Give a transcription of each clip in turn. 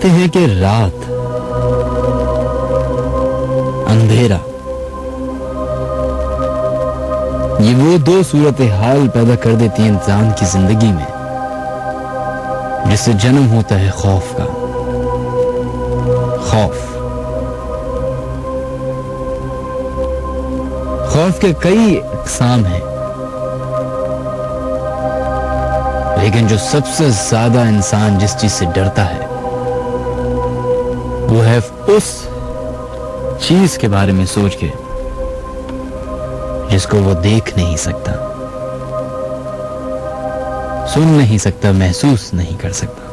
कहते हैं कि रात, अंधेरा, ये वो दो सूरत हाल पैदा कर देती है इंसान की जिंदगी में जिससे जन्म होता है खौफ का। खौफ के कई अक़साम हैं, लेकिन जो सबसे ज्यादा इंसान जिस चीज से डरता है वो है उस चीज के बारे में सोच के जिसको वो देख नहीं सकता, सुन नहीं सकता, महसूस नहीं कर सकता।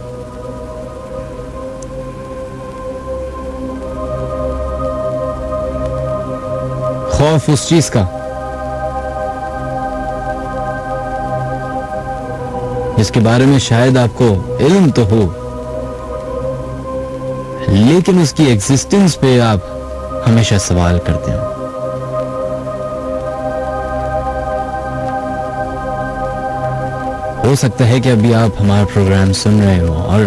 खौफ उस चीज का जिसके बारे में शायद आपको इल्म तो हो, लेकिन उसकी एग्जिस्टेंस पे आप हमेशा सवाल करते हो। हो सकता है कि अभी आप हमारा प्रोग्राम सुन रहे हो और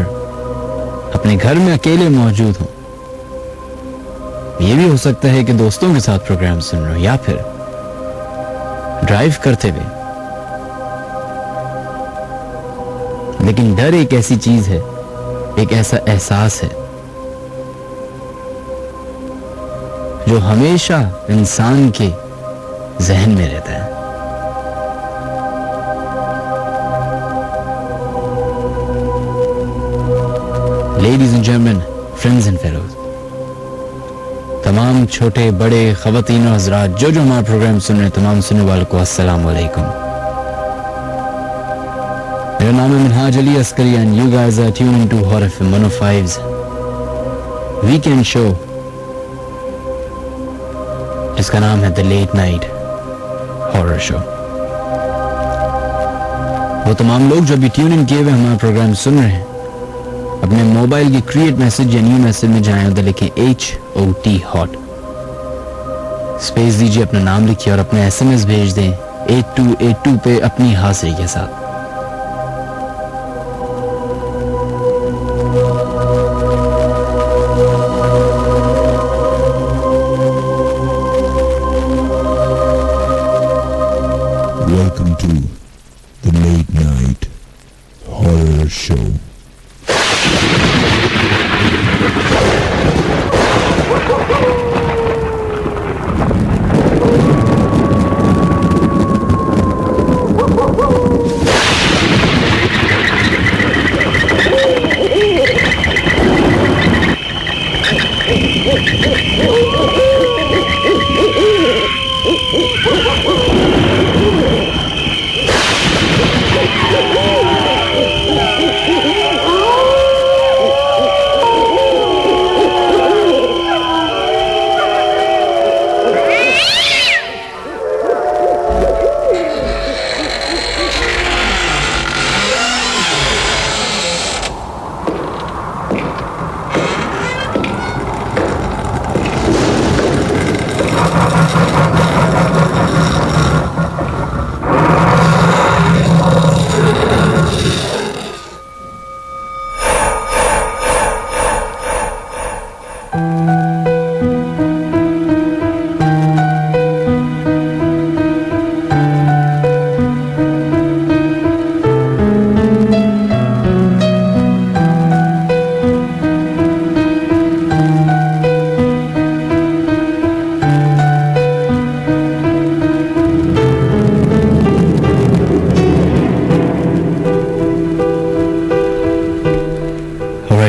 अपने घर में अकेले मौजूद हो। ये भी हो सकता है कि दोस्तों के साथ प्रोग्राम सुन रहे हो या फिर ड्राइव करते हुए। लेकिन डर एक ऐसी चीज है, एक ऐसा एहसास है जो हमेशा इंसान के जहन में रहता है। Ladies and gentleman, friends and fellows, तमाम छोटे बड़े ख़वातीन और हज़रात जो हमारा प्रोग्राम सुन रहे हैं, तमाम सुनने वालों को अस्सलाम वालेकुम। मेरा नाम है Minhaj Ali Askari and you guys are tuning to horror FM 105's weekend show, जिसका नाम है the late night horror show. वो तमाम लोग जो अभी ट्यून इन किए हुए हमारा प्रोग्राम सुन रहे हैं, अपने मोबाइल की क्रिएट मैसेज या न्यू मैसेज में जाएं, उधर लिखें HOT हॉट, स्पेस दीजिए, अपना नाम लिखिए और अपने SMS भेज दें 8282 पे अपनी हाजिरी के साथ। Welcome to the Late Night Horror Show.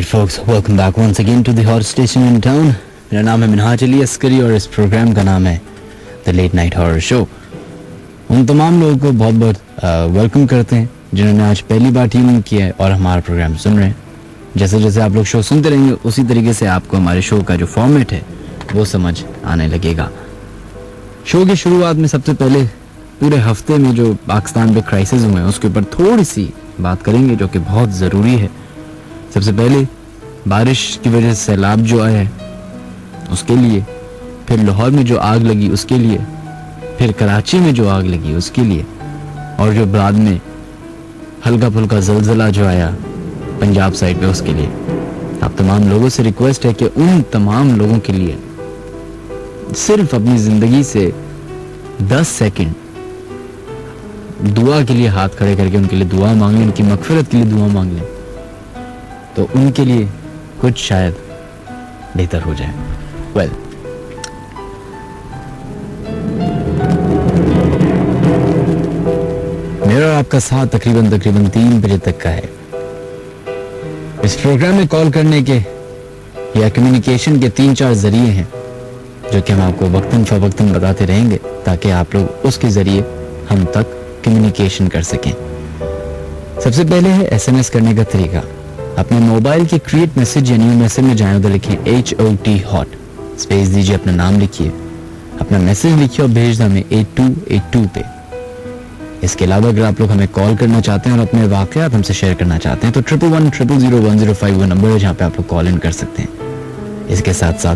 Folks, welcome back once again to the hot station in town. मेरा नाम है मिनहाज अली अस्करी और इस प्रोग्राम का नाम है the late night horror show. उन तमाम लोगों को बहुत बहुत वेलकम करते हैं जिन्होंने आज पहली बार ट्यून किया है और हमारा प्रोग्राम सुन रहे हैं। जैसे जैसे आप लोग शो सुनते रहेंगे उसी तरीके से आपको हमारे शो का जो फॉर्मेट है वो समझ आने लगेगा। शो की शुरुआत में सबसे पहले पूरे हफ्ते में जो पाकिस्तान पे क्राइसिस हुए हैं उसके ऊपर थोड़ी सी बात करेंगे जो कि बहुत ज़रूरी है। सबसे पहले बारिश की वजह से सैलाब जो आया है उसके लिए, फिर लाहौर में जो आग लगी उसके लिए, फिर कराची में जो आग लगी उसके लिए, और जो बाद में हल्का फुल्का ज़लज़ला जो आया पंजाब साइड पे उसके लिए। आप तमाम लोगों से रिक्वेस्ट है कि उन तमाम लोगों के लिए सिर्फ अपनी जिंदगी से 10 सेकंड दुआ के लिए हाथ खड़े करके उनके लिए दुआ मांग लें, उनकी मगफिरत के लिए दुआ मांग लें, तो उनके लिए कुछ शायद बेहतर हो जाए। वेल, मेरा और आपका साथ तकरीबन 3 बजे तक का है। इस प्रोग्राम में कॉल करने के या कम्युनिकेशन के 3-4 जरिए हैं जो कि हम आपको वक्तन फवक्तन बताते रहेंगे ताकि आप लोग उसके जरिए हम तक कम्युनिकेशन कर सकें। सबसे पहले है SMS करने का तरीका। अपने मोबाइल के क्रिएट मैसेज या न्यू मैसेज में जाएं, उधर लिखें HOT हॉट, स्पेस दीजिए, अपना नाम लिखिए, अपना मैसेज लिखिए और भेज दें हमें 8282 पे। इसके अलावा अगर आप लोग हमें कॉल करना चाहते हैं और अपने वाकयात हमसे शेयर करना चाहते हैं तो 11100105 वो नंबर है जहाँ पे आप लोग कॉल इन कर सकते हैं। इसके साथ साथ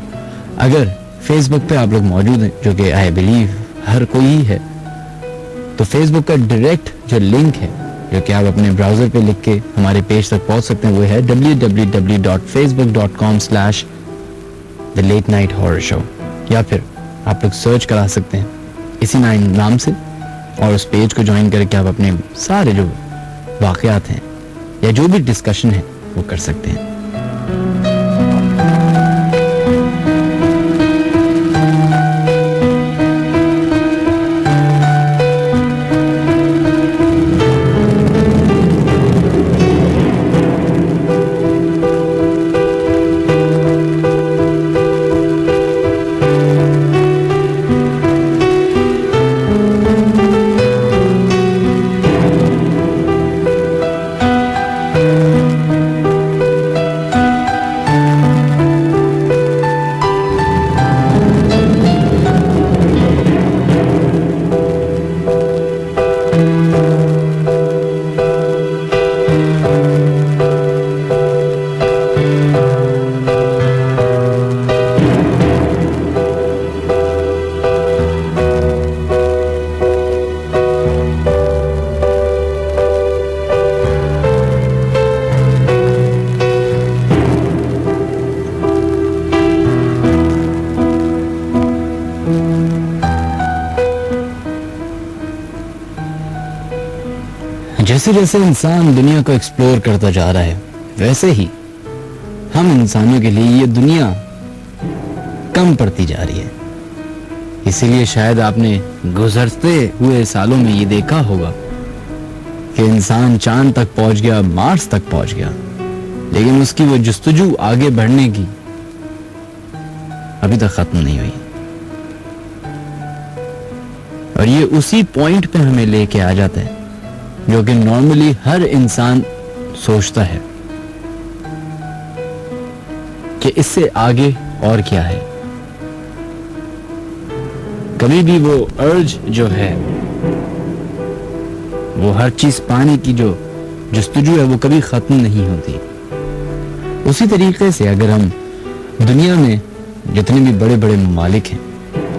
अगर फेसबुक पे आप लोग मौजूद हैं, जो कि आई बिलीव हर कोई ही है, तो फेसबुक का डायरेक्ट जो लिंक है जो कि आप अपने ब्राउजर पे लिख के हमारे पेज तक पहुंच सकते हैं, वो है www.facebook.com/TheLateNightHorrorShow, या फिर आप लोग सर्च करा सकते हैं इसी नाम से और उस पेज को ज्वाइन करके आप अपने सारे जो वाकयात हैं या जो भी डिस्कशन है वो कर सकते हैं। जैसे जैसे इंसान दुनिया को एक्सप्लोर करता जा रहा है वैसे ही हम इंसानों के लिए ये दुनिया कम पड़ती जा रही है। इसीलिए शायद आपने गुजरते हुए सालों में ये देखा होगा कि इंसान चांद तक पहुंच गया, मार्स तक पहुंच गया, लेकिन उसकी वो जुस्तजू आगे बढ़ने की अभी तक खत्म नहीं हुई। और ये उसी पॉइंट पे हमें लेके आ जाता है जो कि नॉर्मली हर इंसान सोचता है कि इससे आगे और क्या है। कभी भी वो अर्ज जो है, वो हर चीज पाने की जो जुस्तजू है, वो कभी खत्म नहीं होती। उसी तरीके से अगर हम दुनिया में जितने भी बड़े बड़े ममालिक हैं,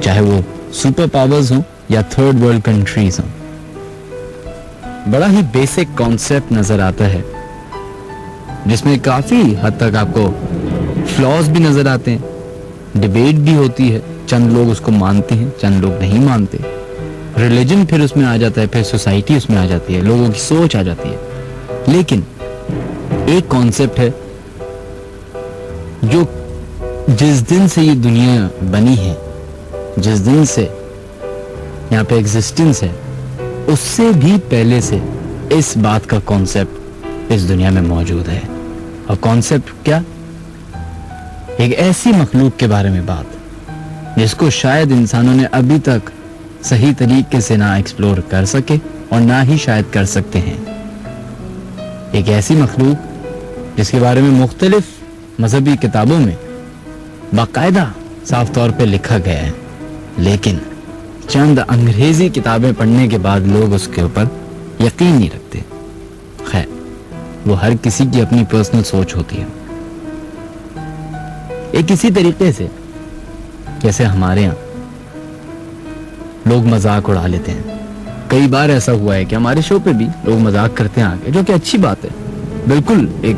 चाहे वो सुपर पावर्स हों या थर्ड वर्ल्ड कंट्रीज हों, बड़ा ही बेसिक कॉन्सेप्ट नजर आता है जिसमें काफी हद तक आपको फ्लॉज भी नजर आते हैं, डिबेट भी होती है, चंद लोग उसको मानते हैं, चंद लोग नहीं मानते, रिलीजन फिर उसमें आ जाता है, फिर सोसाइटी उसमें आ जाती है, लोगों की सोच आ जाती है। लेकिन एक कॉन्सेप्ट है जो जिस दिन से ये दुनिया बनी है, जिस दिन से यहाँ पे एग्जिस्टेंस है, उससे भी पहले से इस बात का कॉन्सेप्ट इस दुनिया में मौजूद है। और कॉन्सेप्ट क्या? एक ऐसी मखलूक के बारे में बात जिसको शायद इंसानों ने अभी तक सही तरीके से ना एक्सप्लोर कर सके और ना ही शायद कर सकते हैं। एक ऐसी मखलूक जिसके बारे में मुख्तलिफ मजहबी किताबों में बाकायदा साफ तौर पे लिखा गया है, लेकिन चंद अंग्रेजी किताबें पढ़ने के बाद लोग उसके ऊपर यकीन नहीं रखते। खैर, वो हर किसी की अपनी पर्सनल सोच होती है। एक इसी तरीके से जैसे हमारे यहाँ लोग मजाक उड़ा लेते हैं, कई बार ऐसा हुआ है कि हमारे शो पे भी लोग मजाक करते हैं आगे, जो कि अच्छी बात है, बिल्कुल एक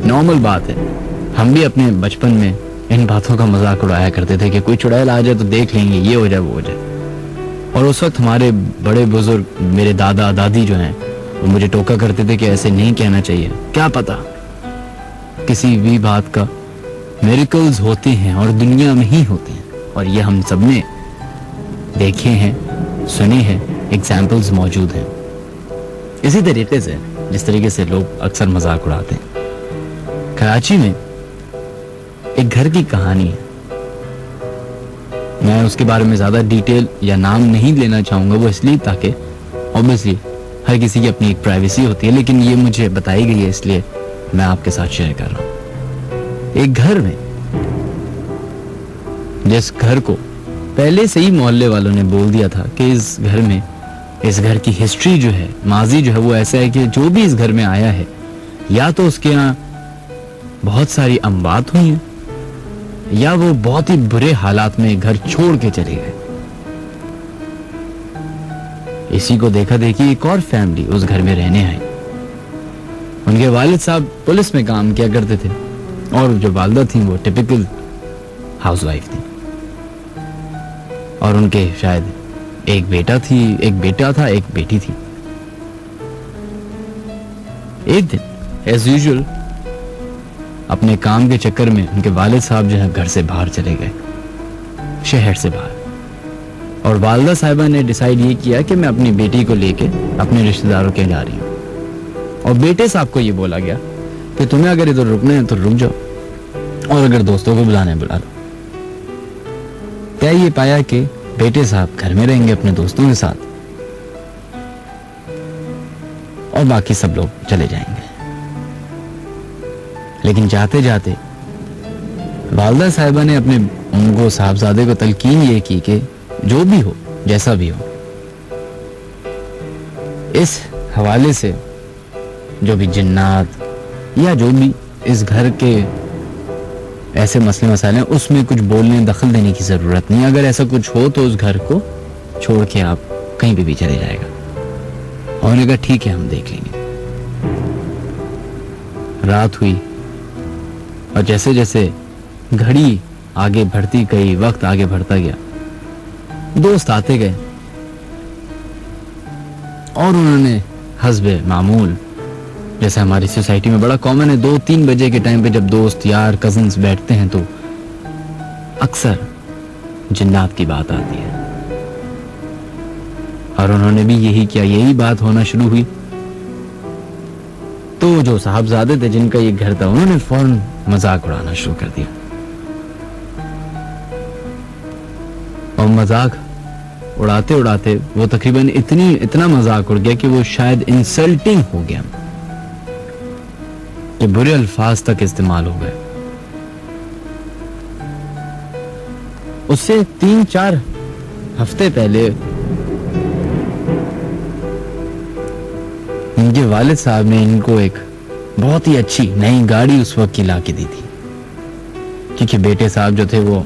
नॉर्मल बात है। हम भी अपने बचपन में इन बातों का मजाक उड़ाया करते थे कि कोई चुड़ैल आ जाए तो देख लेंगे, ये हो जाए वो हो जाए। और उस वक्त हमारे बड़े बुजुर्ग, मेरे दादा दादी जो हैं, वो मुझे टोका करते थे कि ऐसे नहीं कहना चाहिए, क्या पता किसी भी बात का मिरेकल्स होते हैं और दुनिया में ही होते हैं। और ये हम सब ने देखे हैं, सुने हैं, एग्जाम्पल्स मौजूद हैं। इसी तरीके से जिस तरीके से लोग अक्सर मजाक उड़ाते हैं, कराची में एक घर की कहानी है। मैं उसके बारे में ज्यादा डिटेल या नाम नहीं लेना चाहूंगा, वो इसलिए ताकि ऑब्वियसली हर किसी की अपनी एक प्राइवेसी होती है, लेकिन ये मुझे बताई गई है इसलिए मैं आपके साथ शेयर कर रहा हूं। एक घर में, जिस घर को पहले से ही मोहल्ले वालों ने बोल दिया था कि इस घर में, इस घर की हिस्ट्री जो है, माजी जो है वो ऐसा है कि जो भी इस घर में आया है या तो उसके यहाँ बहुत सारी अमवात हुई हैं या वो बहुत ही बुरे हालात में घर छोड़ के चले गए। इसी को देखा देखी एक और फैमिली उस घर में रहने आई। उनके वालिद साहब पुलिस में काम किया करते थे और जो वालदा थी वो टिपिकल हाउसवाइफ थी। और उनके शायद एक बेटा था, एक बेटी थी। एक दिन एज यूजुअल अपने काम के चक्कर में उनके वालिद साहब जो है घर से बाहर चले गए, शहर से बाहर। और वालदा साहिबा ने डिसाइड ये किया कि मैं अपनी बेटी को लेके अपने रिश्तेदारों के जा रही हूँ। और बेटे साहब को ये बोला गया कि तुम्हें अगर इधर रुकना है तो रुक जाओ और अगर दोस्तों को बुलाना है बुला लो। क्या ये पाया कि बेटे साहब घर में रहेंगे अपने दोस्तों के साथ और बाकी सब लोग चले जाएंगे। लेकिन जाते जाते वालदा साहिबा ने अपने उनको साहबजादे को तलकीन ये की कि जो भी हो, जैसा भी हो, इस हवाले से जो भी जिन्नात या जो भी इस घर के ऐसे मसले मसाले हैं उसमें कुछ बोलने, दखल देने की जरूरत नहीं। अगर ऐसा कुछ हो तो उस घर को छोड़ के आप कहीं पे भी चले जाएगा। और उन्होंने कहा ठीक है, हम देख लेंगे। रात हुई और जैसे जैसे घड़ी आगे बढ़ती गई, वक्त आगे बढ़ता गया, दोस्त आते गए और उन्होंने हस्बे मामूल, जैसे हमारी सोसाइटी में बड़ा कॉमन है, 2-3 बजे के टाइम पे जब दोस्त यार कजिन्स बैठते हैं तो अक्सर जिन्नात की बात आती है। और उन्होंने भी यही किया, यही बात होना शुरू हुई। तो जो साहबजादे थे जिनका ये घर था, उन्होंने फौरन मजाक उड़ाना शुरू कर दिया। और मजाक उड़ाते उड़ाते वो तकरीबन इतना मजाक उड़ गया कि वो शायद इंसल्टिंग हो गया, कि बुरे अल्फाज तक इस्तेमाल हो गए। उससे 3-4 हफ्ते पहले इनके वालिद साहब ने इनको एक बहुत ही अच्छी नई गाड़ी उस वक्त की ला के दी थी, क्योंकि बेटे साहब जो थे वो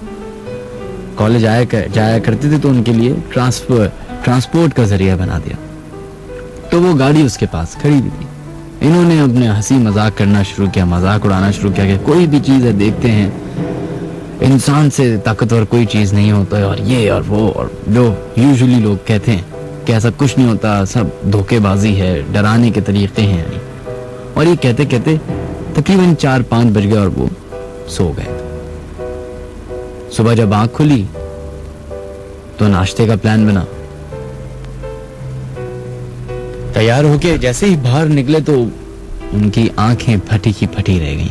कॉलेज जाया करते थे तो उनके लिए ट्रांसपोर्ट का जरिया बना दिया। तो वो गाड़ी उसके पास खड़ी हुई थी। इन्होंने अपने हंसी मजाक करना शुरू किया, मजाक उड़ाना शुरू किया कि कोई भी चीज है, देखते हैं इंसान से ताकतवर कोई चीज नहीं होता है, और ये और वो, और जो यूजुअली लोग कहते हैं कि ऐसा कुछ नहीं होता, सब धोखेबाजी है, डराने के तरीके हैं। और ये कहते कहते तकरीबन 4-5 बज गए और वो सो गए। सुबह जब आंख खुली तो नाश्ते का प्लान बना। तैयार होके जैसे ही बाहर निकले तो उनकी आंखें फटी की फटी रह गईं।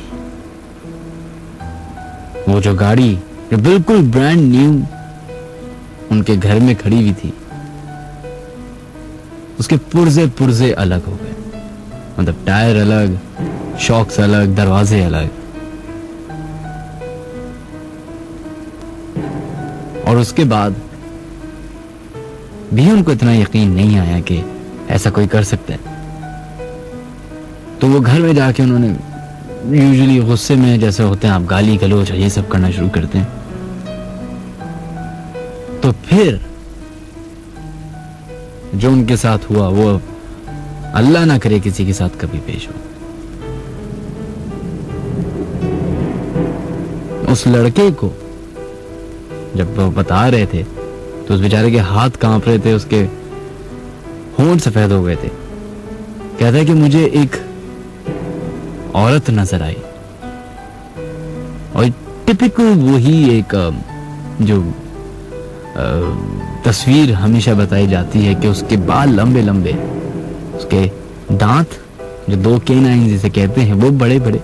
वो जो गाड़ी जो बिल्कुल ब्रांड न्यू उनके घर में खड़ी हुई थी, उसके पुर्जे अलग हो गए। मतलब टायर अलग, शॉक्स अलग, दरवाजे अलग। और उसके बाद भी उनको इतना यकीन नहीं आया कि ऐसा कोई कर सकता है। तो वो घर में जाके उन्होंने यूजुअली गुस्से में जैसे होते हैं आप, गाली गलौज ये सब करना शुरू करते हैं। तो फिर जो उनके साथ हुआ वो अल्लाह ना करे किसी के साथ कभी पेश हो। उस लड़के को जब वो बता रहे थे तो उस बेचारे के हाथ कांप रहे थे, उसके होंठ सफेद हो गए थे। कहता है कि मुझे एक औरत नजर आई और टिपिकल वही एक जो तस्वीर हमेशा बताई जाती है कि उसके बाल लंबे लंबे, उसके दांत जो 2 केनाइन जिसे कहते हैं वो बड़े बड़े,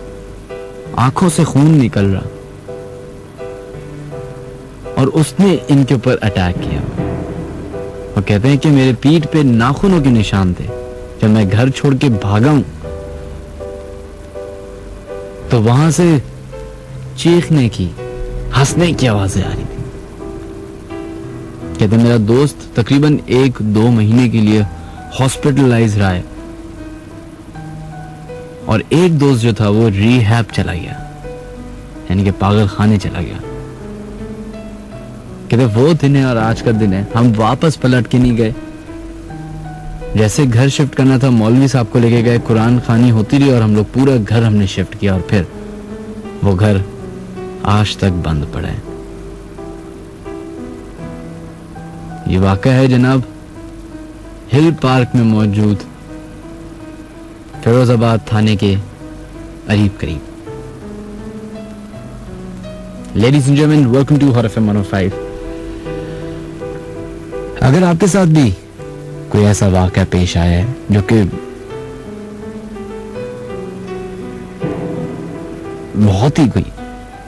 आंखों से खून निकल रहा, और उसने इनके ऊपर अटैक किया। और कहते हैं कि मेरे पीठ पे नाखूनों के निशान थे। जब मैं घर छोड़ के भागा हूं तो वहां से चीखने की, हंसने की आवाजें आ रही थी। कहते मेरा दोस्त तकरीबन 1-2 महीने के लिए हॉस्पिटलाइज रहा है और एक दोस्त जो था वो रिहैब चला गया, यानी कि पागल खाने चला गया। कहते वो दिन है और आज का दिन है, हम वापस पलट के नहीं गए। जैसे घर शिफ्ट करना था मौलवी साहब को लेके गए, कुरान खानी होती रही और हम लोग पूरा घर हमने शिफ्ट किया और फिर वो घर आज तक बंद पड़ा है। ये वाक़या है जनाब हिल पार्क में मौजूद फिरोजाबाद थाने के करीब करीब। Ladies and gentleman, welcome to hot FM 105। अगर आपके साथ भी कोई ऐसा वाक़या पेश आया है जो कि बहुत ही कोई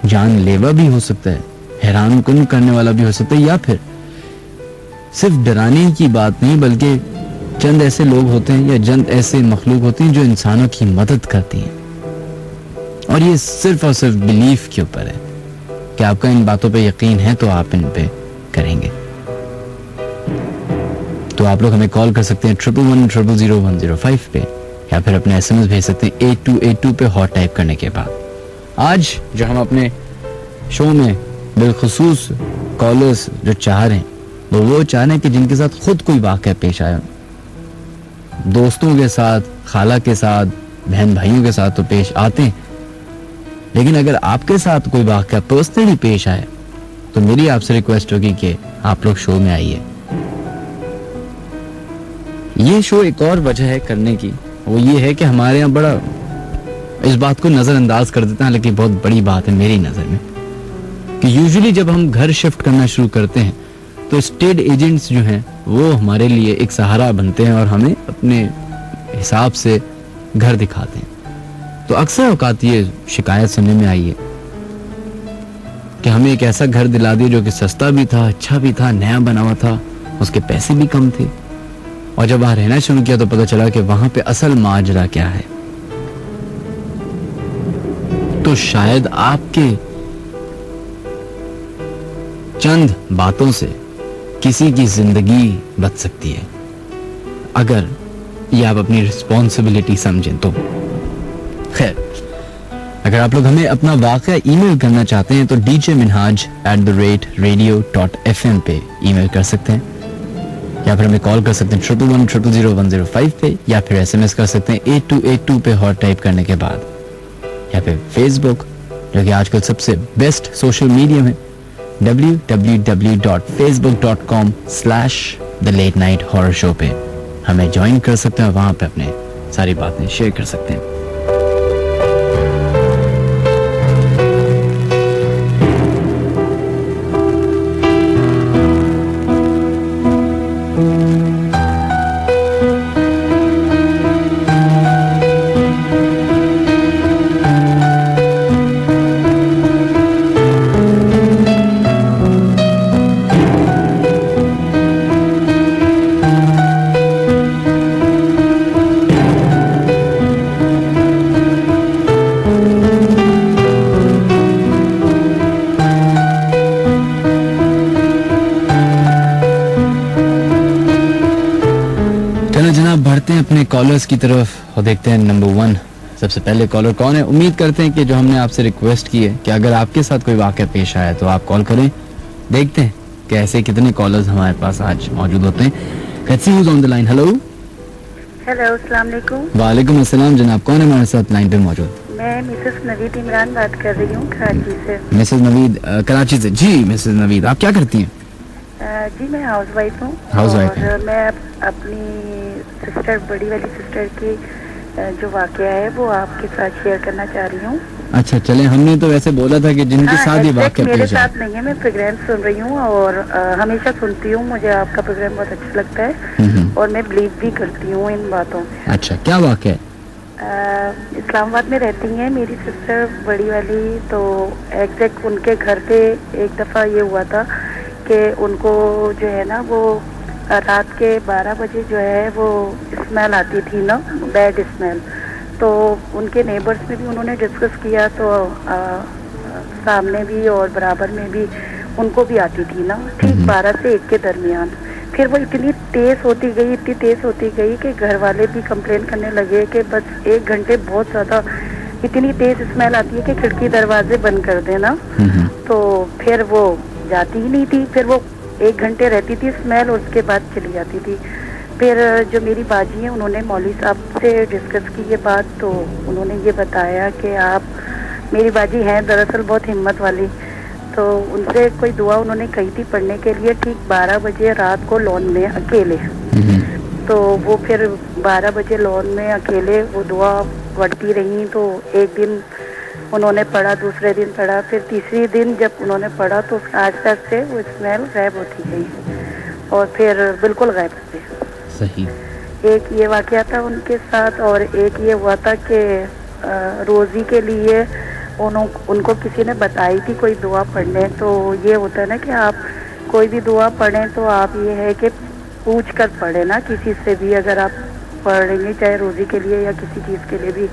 जानलेवा भी हो सकता है, हैरान कुन करने वाला भी हो सकता है, या फिर सिर्फ डराने की बात नहीं बल्कि चंद ऐसे लोग होते हैं या चंद ऐसे मखलूक होते हैं जो इंसानों की मदद करती हैं, और ये सिर्फ और सिर्फ बिलीफ के ऊपर है कि आपका इन बातों पे यकीन है तो आप इन पे करेंगे। तो आप लोग हमें कॉल कर सकते हैं 11100105 पे, या फिर अपने SMS भेज सकते हैं 8282 पे हॉट टाइप करने के बाद। आज जो हम अपने शो में बिलखुसूस कॉलर्स जो चाह रहे हैं वो चाह रहे हैं कि जिनके साथ खुद कोई वाक़या पेश आया, दोस्तों के साथ, खाला के साथ, बहन भाइयों के साथ तो पेश आते हैं, लेकिन अगर आपके साथ कोई वाक़या पर्सनली पेश आए तो मेरी आपसे रिक्वेस्ट होगी कि आप लोग शो में आइए। ये शो एक और वजह है करने की, वो ये है कि हमारे यहाँ बड़ा इस बात को नज़रअंदाज कर देते हैं, लेकिन बहुत बड़ी बात है मेरी नज़र में कि यूजुअली जब हम घर शिफ्ट करना शुरू करते हैं तो स्टेट एजेंट्स जो हैं वो हमारे लिए एक सहारा बनते हैं और हमें अपने हिसाब से घर दिखाते हैं। तो अक्सर औकात ये शिकायत सुनने में आई है कि हमें एक ऐसा घर दिला दिया जो कि सस्ता भी था, अच्छा भी था, नया बना हुआ था, उसके पैसे भी कम थे, और जब वहां रहना शुरू किया तो पता चला कि वहां पे असल माजरा क्या है। तो शायद आपके चंद बातों से किसी की जिंदगी बच सकती है अगर ये आप अपनी रिस्पॉन्सिबिलिटी समझें तो। खैर, अगर आप लोग हमें अपना वाक़या ईमेल करना चाहते हैं तो djminhaj@radio.fm पे ईमेल कर सकते हैं, या फिर हमें कॉल कर सकते हैं 11100105 पे, या फिर SMS कर सकते हैं 8282 पे हॉट टाइप करने के बाद, या फिर फेसबुक जो कि आजकल सबसे बेस्ट सोशल मीडियम है, www.facebook.com/thelatenighthorrorshow पे हमें ज्वाइन कर सकते हैं, वहां पे अपने सारी बातें शेयर कर सकते हैं। अपने कॉलर्स की तरफ और देखते हैं नंबर 1 सबसे पहले कॉलर कौन है। उम्मीद करते हैं कि जो हमने आपसे रिक्वेस्ट की है कि अगर आपके साथ कोई वाक़या पेश आया तो आप कॉल करें। देखते हैं कि ऐसे कितने कॉलर्स हमारे पास आज मौजूद होते हैं। Let's see who is on the line. Hello hello, अस्सलाम वालेकुम। वालेकुम अस्सलाम जनाब, कौन है हमारे साथ लाइन पे मौजूद? मैं मिसेस नवीद इमरान बात कर रही हूँ कराची से। मिसेस नवीद कराची से। जी मिसेस नवीद, आप क्या करती हैं? जी मैं हाउस वाइफ हूँ। हाउसवाइफ और हैं। मैं अपनी सिस्टर, बड़ी वाली सिस्टर की जो वाकया है वो आपके साथ शेयर करना चाह रही हूँ। अच्छा चले, हमने तो वैसे बोला था कि जिनके साथ ये एग्जैक्ट वाकया मेरे पेश साथ है। नहीं है, मैं प्रोग्राम सुन रही हूँ और हमेशा सुनती हूँ, मुझे आपका प्रोग्राम बहुत अच्छा लगता है हम्म। और मैं बिलीव भी करती हूँ इन बातों में। अच्छा क्या वाकया है? इस्लामाबाद में रहती हैं मेरी सिस्टर बड़ी वाली, तो एग्जैक्ट उनके घर पे एक दफ़ा ये हुआ था कि उनको जो है ना वो रात के 12 बजे जो है वो स्मेल आती थी ना, बैड स्मेल। तो उनके नेबर्स में भी उन्होंने डिस्कस किया, तो सामने भी और बराबर में भी उनको भी आती थी ना, ठीक 12 से 1 के दरमियान। फिर वो इतनी तेज़ होती गई, इतनी तेज़ होती गई कि घर वाले भी कंप्लेन करने लगे कि बस 1 घंटे बहुत ज़्यादा, इतनी तेज़ स्मेल आती है कि खिड़की दरवाजे बंद कर देना। तो फिर वो जाती ही नहीं थी, फिर वो 1 घंटे रहती थी स्मेल और उसके बाद चली जाती थी। फिर जो मेरी बाजी हैं उन्होंने मौलवी साहब से डिस्कस की ये बात, तो उन्होंने ये बताया कि आप, मेरी बाजी हैं दरअसल बहुत हिम्मत वाली, तो उनसे कोई दुआ उन्होंने कही थी पढ़ने के लिए ठीक 12 बजे रात को लॉन में अकेले। तो वो फिर 12 बजे लॉन में अकेले वो दुआ पढ़ती रही। तो एक दिन उन्होंने पढ़ा, दूसरे दिन पढ़ा, फिर तीसरी दिन जब उन्होंने पढ़ा तो आस्ते आस्ते वो स्मेल गायब होती गई और फिर बिल्कुल गायब हो गई। सही। एक ये वाकया था उनके साथ और एक ये हुआ था कि रोज़ी के लिए उनको किसी ने बताई थी कोई दुआ पढ़ने। तो ये होता है ना कि आप कोई भी दुआ पढ़ें तो आप ये है कि पूछ कर पढ़ें ना, किसी से भी अगर आप पढ़ेंगे चाहे रोज़ी के लिए या किसी चीज़ के लिए भी।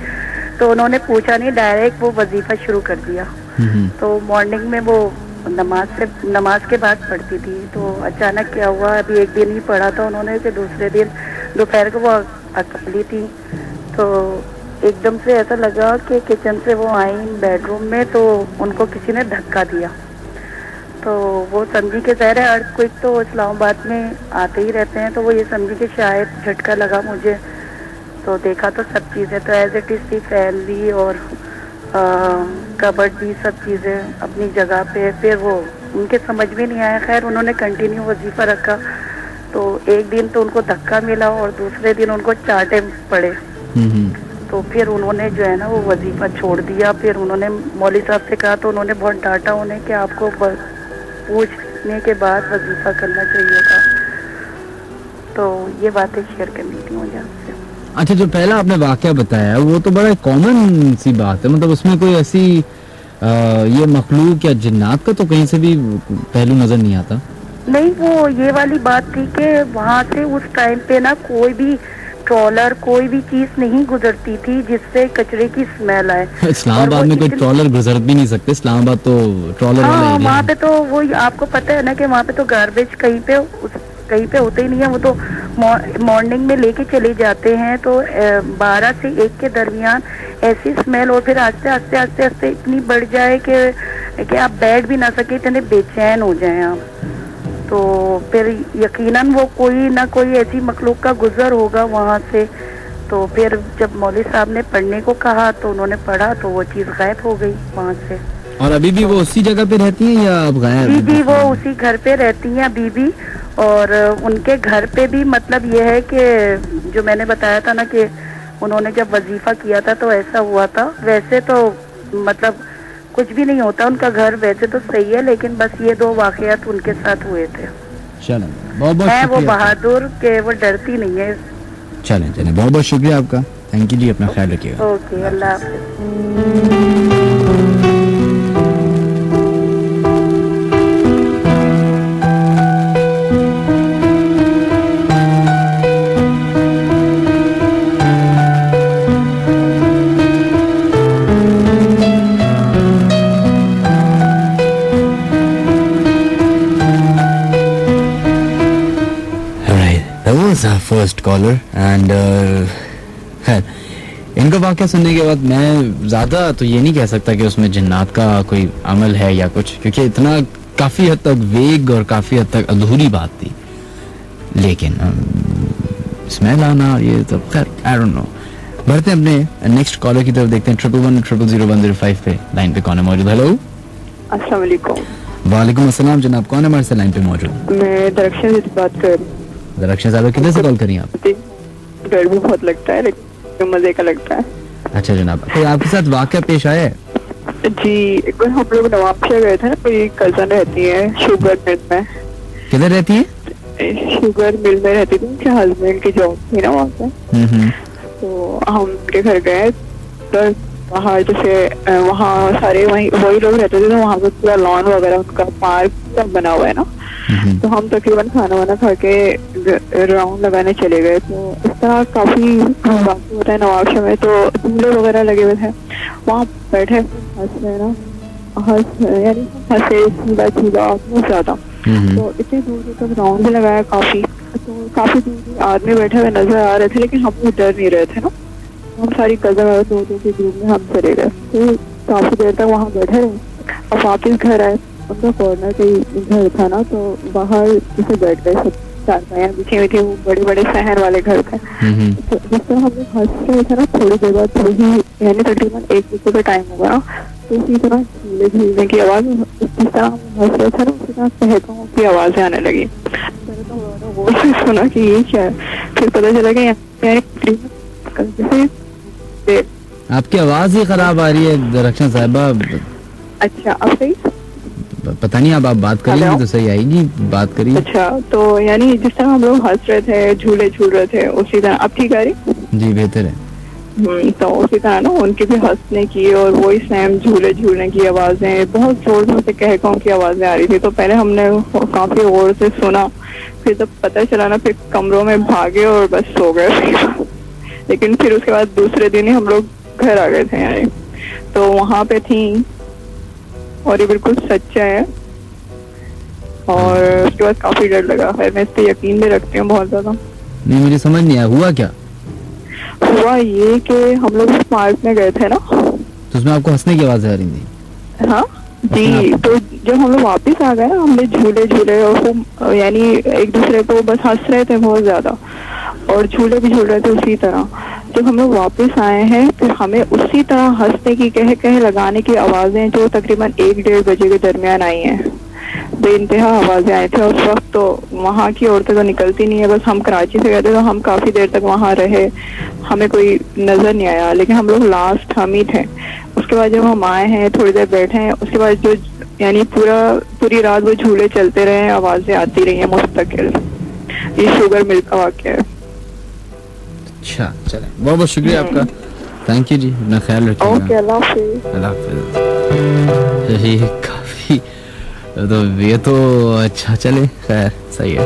तो उन्होंने पूछा नहीं, डायरेक्ट वो वजीफ़ा शुरू कर दिया। तो मॉर्निंग में वो नमाज के बाद पढ़ती थी। तो अचानक क्या हुआ, अभी एक दिन ही पढ़ा था उन्होंने कि दूसरे दिन दोपहर को वो अकेली थी। तो एकदम से ऐसा लगा कि किचन से वो आई बेडरूम में, तो उनको किसी ने धक्का दिया। तो वो समझी कि ज़ाहिर है अर्थक्वेक तो इस्लामाबाद में आते ही रहते हैं, तो वो ये समझी कि शायद झटका लगा मुझे। तो देखा तो सब चीज़ें तो एज इट इज़ थी, फैन भी और कबर्ड भी, सब चीज़ें अपनी जगह पे। फिर वो उनके समझ में नहीं आया, खैर उन्होंने कंटिन्यू वजीफ़ा रखा। तो एक दिन तो उनको धक्का मिला और दूसरे दिन उनको चाटे पड़े। तो फिर उन्होंने जो है ना वो वजीफ़ा छोड़ दिया। फिर उन्होंने मौलवी साहब से कहा, तो उन्होंने बहुत डांटा उन्हें कि आपको पूछने के बाद वजीफ़ा करना चाहिए था। तो ये बातें शेयर करनी थी मुझे आपसे। अच्छा जो पहला आपने वाकया बताया वो तो बड़ा कॉमन सी बात है, मतलब उसमें कोई ऐसी ये मखलूक या जिन्नात का तो कहीं से भी पहलू नजर नहीं आता। नहीं, वो ये वाली बात थी कि वहाँ से उस टाइम पे ना कोई भी ट्रॉलर, कोई भी चीज नहीं गुजरती थी जिससे कचरे की स्मेल आए। इस्लामाबाद में कोई ट्रॉलर गुजर भी नहीं सकते, इस्लामाबाद तो ट्रॉलर वाला एरिया है। वहाँ पे तो वो आपको पता है ना कि वहाँ पे तो गार्बेज कहीं पे होते ही नहीं है, वो तो मॉर्निंग में लेके चले जाते हैं। तो 12 से 1 के दरमियान ऐसी स्मेल और फिर आस्ते आस्ते आस्ते आस्ते इतनी बढ़ जाए कि आप बैठ भी ना सके, इतने बेचैन हो जाएं आप। तो फिर यकीनन वो कोई ना कोई ऐसी मखलूक का गुजर होगा वहाँ से। तो फिर जब मौलवी साहब ने पढ़ने को कहा तो उन्होंने पढ़ा, तो वो चीज़ गायब हो गई वहाँ से। और अभी भी वो उसी जगह पे रहती हैं या अब गायब? जी, वो उसी घर पे रहती हैं अभी भी। और उनके घर पे भी मतलब ये है कि जो मैंने बताया था ना कि उन्होंने जब वजीफा किया था तो ऐसा हुआ था। वैसे तो मतलब कुछ भी नहीं होता, उनका घर वैसे तो सही है, लेकिन बस ये 2 वाकयात उनके साथ हुए थे। चलें, बहुत बहुत है वो शुक्रिया। बहादुर के वो डरती नहीं है। चलें बहुत बहुत शुक्रिया आपका। थैंक यू जी, अपना ख्याल रखिएगा। ओके, अल्लाह हाफिज़। फर्स्ट कॉलर एंड खैर इनका वाकया सुनने के बाद मैं ज़्यादा तो ये नहीं कह सकता कि उसमें जिन्नात का कोई अमल है या कुछ, क्योंकि इतना काफ़ी हद तक वेग और काफ़ी हद तक अधूरी बात थी। लेकिन स्मेल आना ये तो खैर आई डोंट नो। बढ़ते हैं अपने नेक्स्ट कॉलर की तरफ, देखते हैं 11100105 पे लाइन पे कौन है मौजूद। हेलो, अस्सलाम वालेकुम। वालेकुम अस्सलाम जनाब, कौन है हमारे से लाइन पे मौजूद? मैं दरख्शन से बात कर रही हूँ। दरख्शन साहब किधर से कॉल करी आप? डर भी बहुत लगता है लेकिन मजे का लगता है। अच्छा जनाब, कोई आपके साथ वाकया पेश आया है? जी, एक बार हम लोग नवाबशाह गए थे ना, कोई कजन रहती है शुगर मिल में। किधर रहती है? शुगर मिल में रहती थी, उनके हस्बैंड की जॉब थी ना वहाँ पे। तो हम उनके घर गए तो वहाँ जैसे वहाँ सारे वही लोग रहते थे, तो वहाँ पे पूरा लॉन वगैरह उनका पार्क सब बना हुआ है ना। तो हम तकरीबन खाना वाना खा के राउंड लगाने चले गए। तो इस तरह काफी बाकी होता है नवाबशाह में, तो झूले वगैरह लगे हुए थे, वहाँ बैठे हंस रहे ना, यानी हंसे झूला झूला बहुत ज्यादा। तो इतनी दूर दूर तक राउंड भी लगाया काफी, तो काफी दूर दूर आदमी बैठे हुए नजर आ रहे थे, लेकिन हम लोग डर नहीं रहे थे ना। हम सारी कजन दो के ग्रुप में हम चले गए, तो काफी देर तक वहाँ बैठे रहे। और वापिस घर आए, उनका कॉर्नर कहीं घर था ना, तो बाहर जैसे बैठ गए, सब चारपाइयाँ बिछी हुई थी, वो बड़े बड़े शहर वाले घर थे। तो जिस तरह हम लोग हंस रहे थे ना, थोड़ी देर बाद थोड़ी यानी तकरीबन 1 बजे का टाइम होगा ना, तो इसी तरह झूले झूलने की आवाज, जिस तरह हम हंस रहे थे ना उसी तरह चहकों की आवाजें आने लगी। मैंने तो वो सुना कि ये क्या है, फिर पता चला कि जैसे आपकी आवाज ही खराब आ रही है दरख्शन साहिबा। अच्छा, अब सही? पता नहीं, अब आप बात करेंगी तो सही आएगी, बात करिए। अच्छा, तो यानी जिस तरह हम लोग हंस रहे थे, झूले झूल रहे थे, उसी तरह। अब ठीक आ रही? जी बेहतर है। तो उसी तरह ना उनके भी हंसने की और वही सेम झूले झूलने की आवाजें, बहुत जोर जोर से कहकों की आवाजें आ रही थी। तो पहले हमने काफी गौर से सुना, फिर जब पता चला ना, फिर कमरों में भागे और बस सो गए। लेकिन फिर उसके बाद दूसरे दिन ही हम लोग घर आ गए थे यानी। तो वहाँ पे थी, और ये बिल्कुल सच्चा है, और उसके बाद काफी डर लगा। खैर मैं इस पे यकीन भी रखती हूँ बहुत ज्यादा। नहीं, मुझे समझ नहीं आया, हुआ क्या? हुआ ये कि हम लोग पार्क में गए थे ना, तो उसमें आपको हंसने की आवाज आ रही थी? हाँ जी। तो जब हम लोग वापिस आ गए ना, हमने झूले झूले और यानी एक दूसरे को बस हंस रहे थे बहुत ज्यादा, और झूले भी झूल रहे थे उसी तरह। जब हम लोग वापस आए हैं, फिर हमें उसी तरह हंसने की कह लगाने की आवाजें जो तकरीबन 1-1:30 बजे के दरमियान आई हैं, बेइंतहा आवाजें आई थी। और उस वक्त तो वहाँ की औरतें तो निकलती नहीं है, बस हम कराची से गए थे, तो हम काफी देर तक वहाँ रहे, हमें कोई नजर नहीं आया, लेकिन हम लोग लास्ट हम ही थे। उसके बाद जब हम आए हैं, थोड़ी देर बैठे हैं, उसके बाद जो यानी पूरी रात वो झूले चलते रहे, आवाजें आती रही है मुस्तकिल। ये शुगर मिल का वाकया है। अच्छा, चले, बहुत बहुत शुक्रिया आपका, थैंक यू जी, अपना ख्याल रखिएगा। ओके, अल्लाह हाफिज़। अल्लाह हाफिज़। ये काफी, तो ये तो अच्छा, चले, खैर सही है।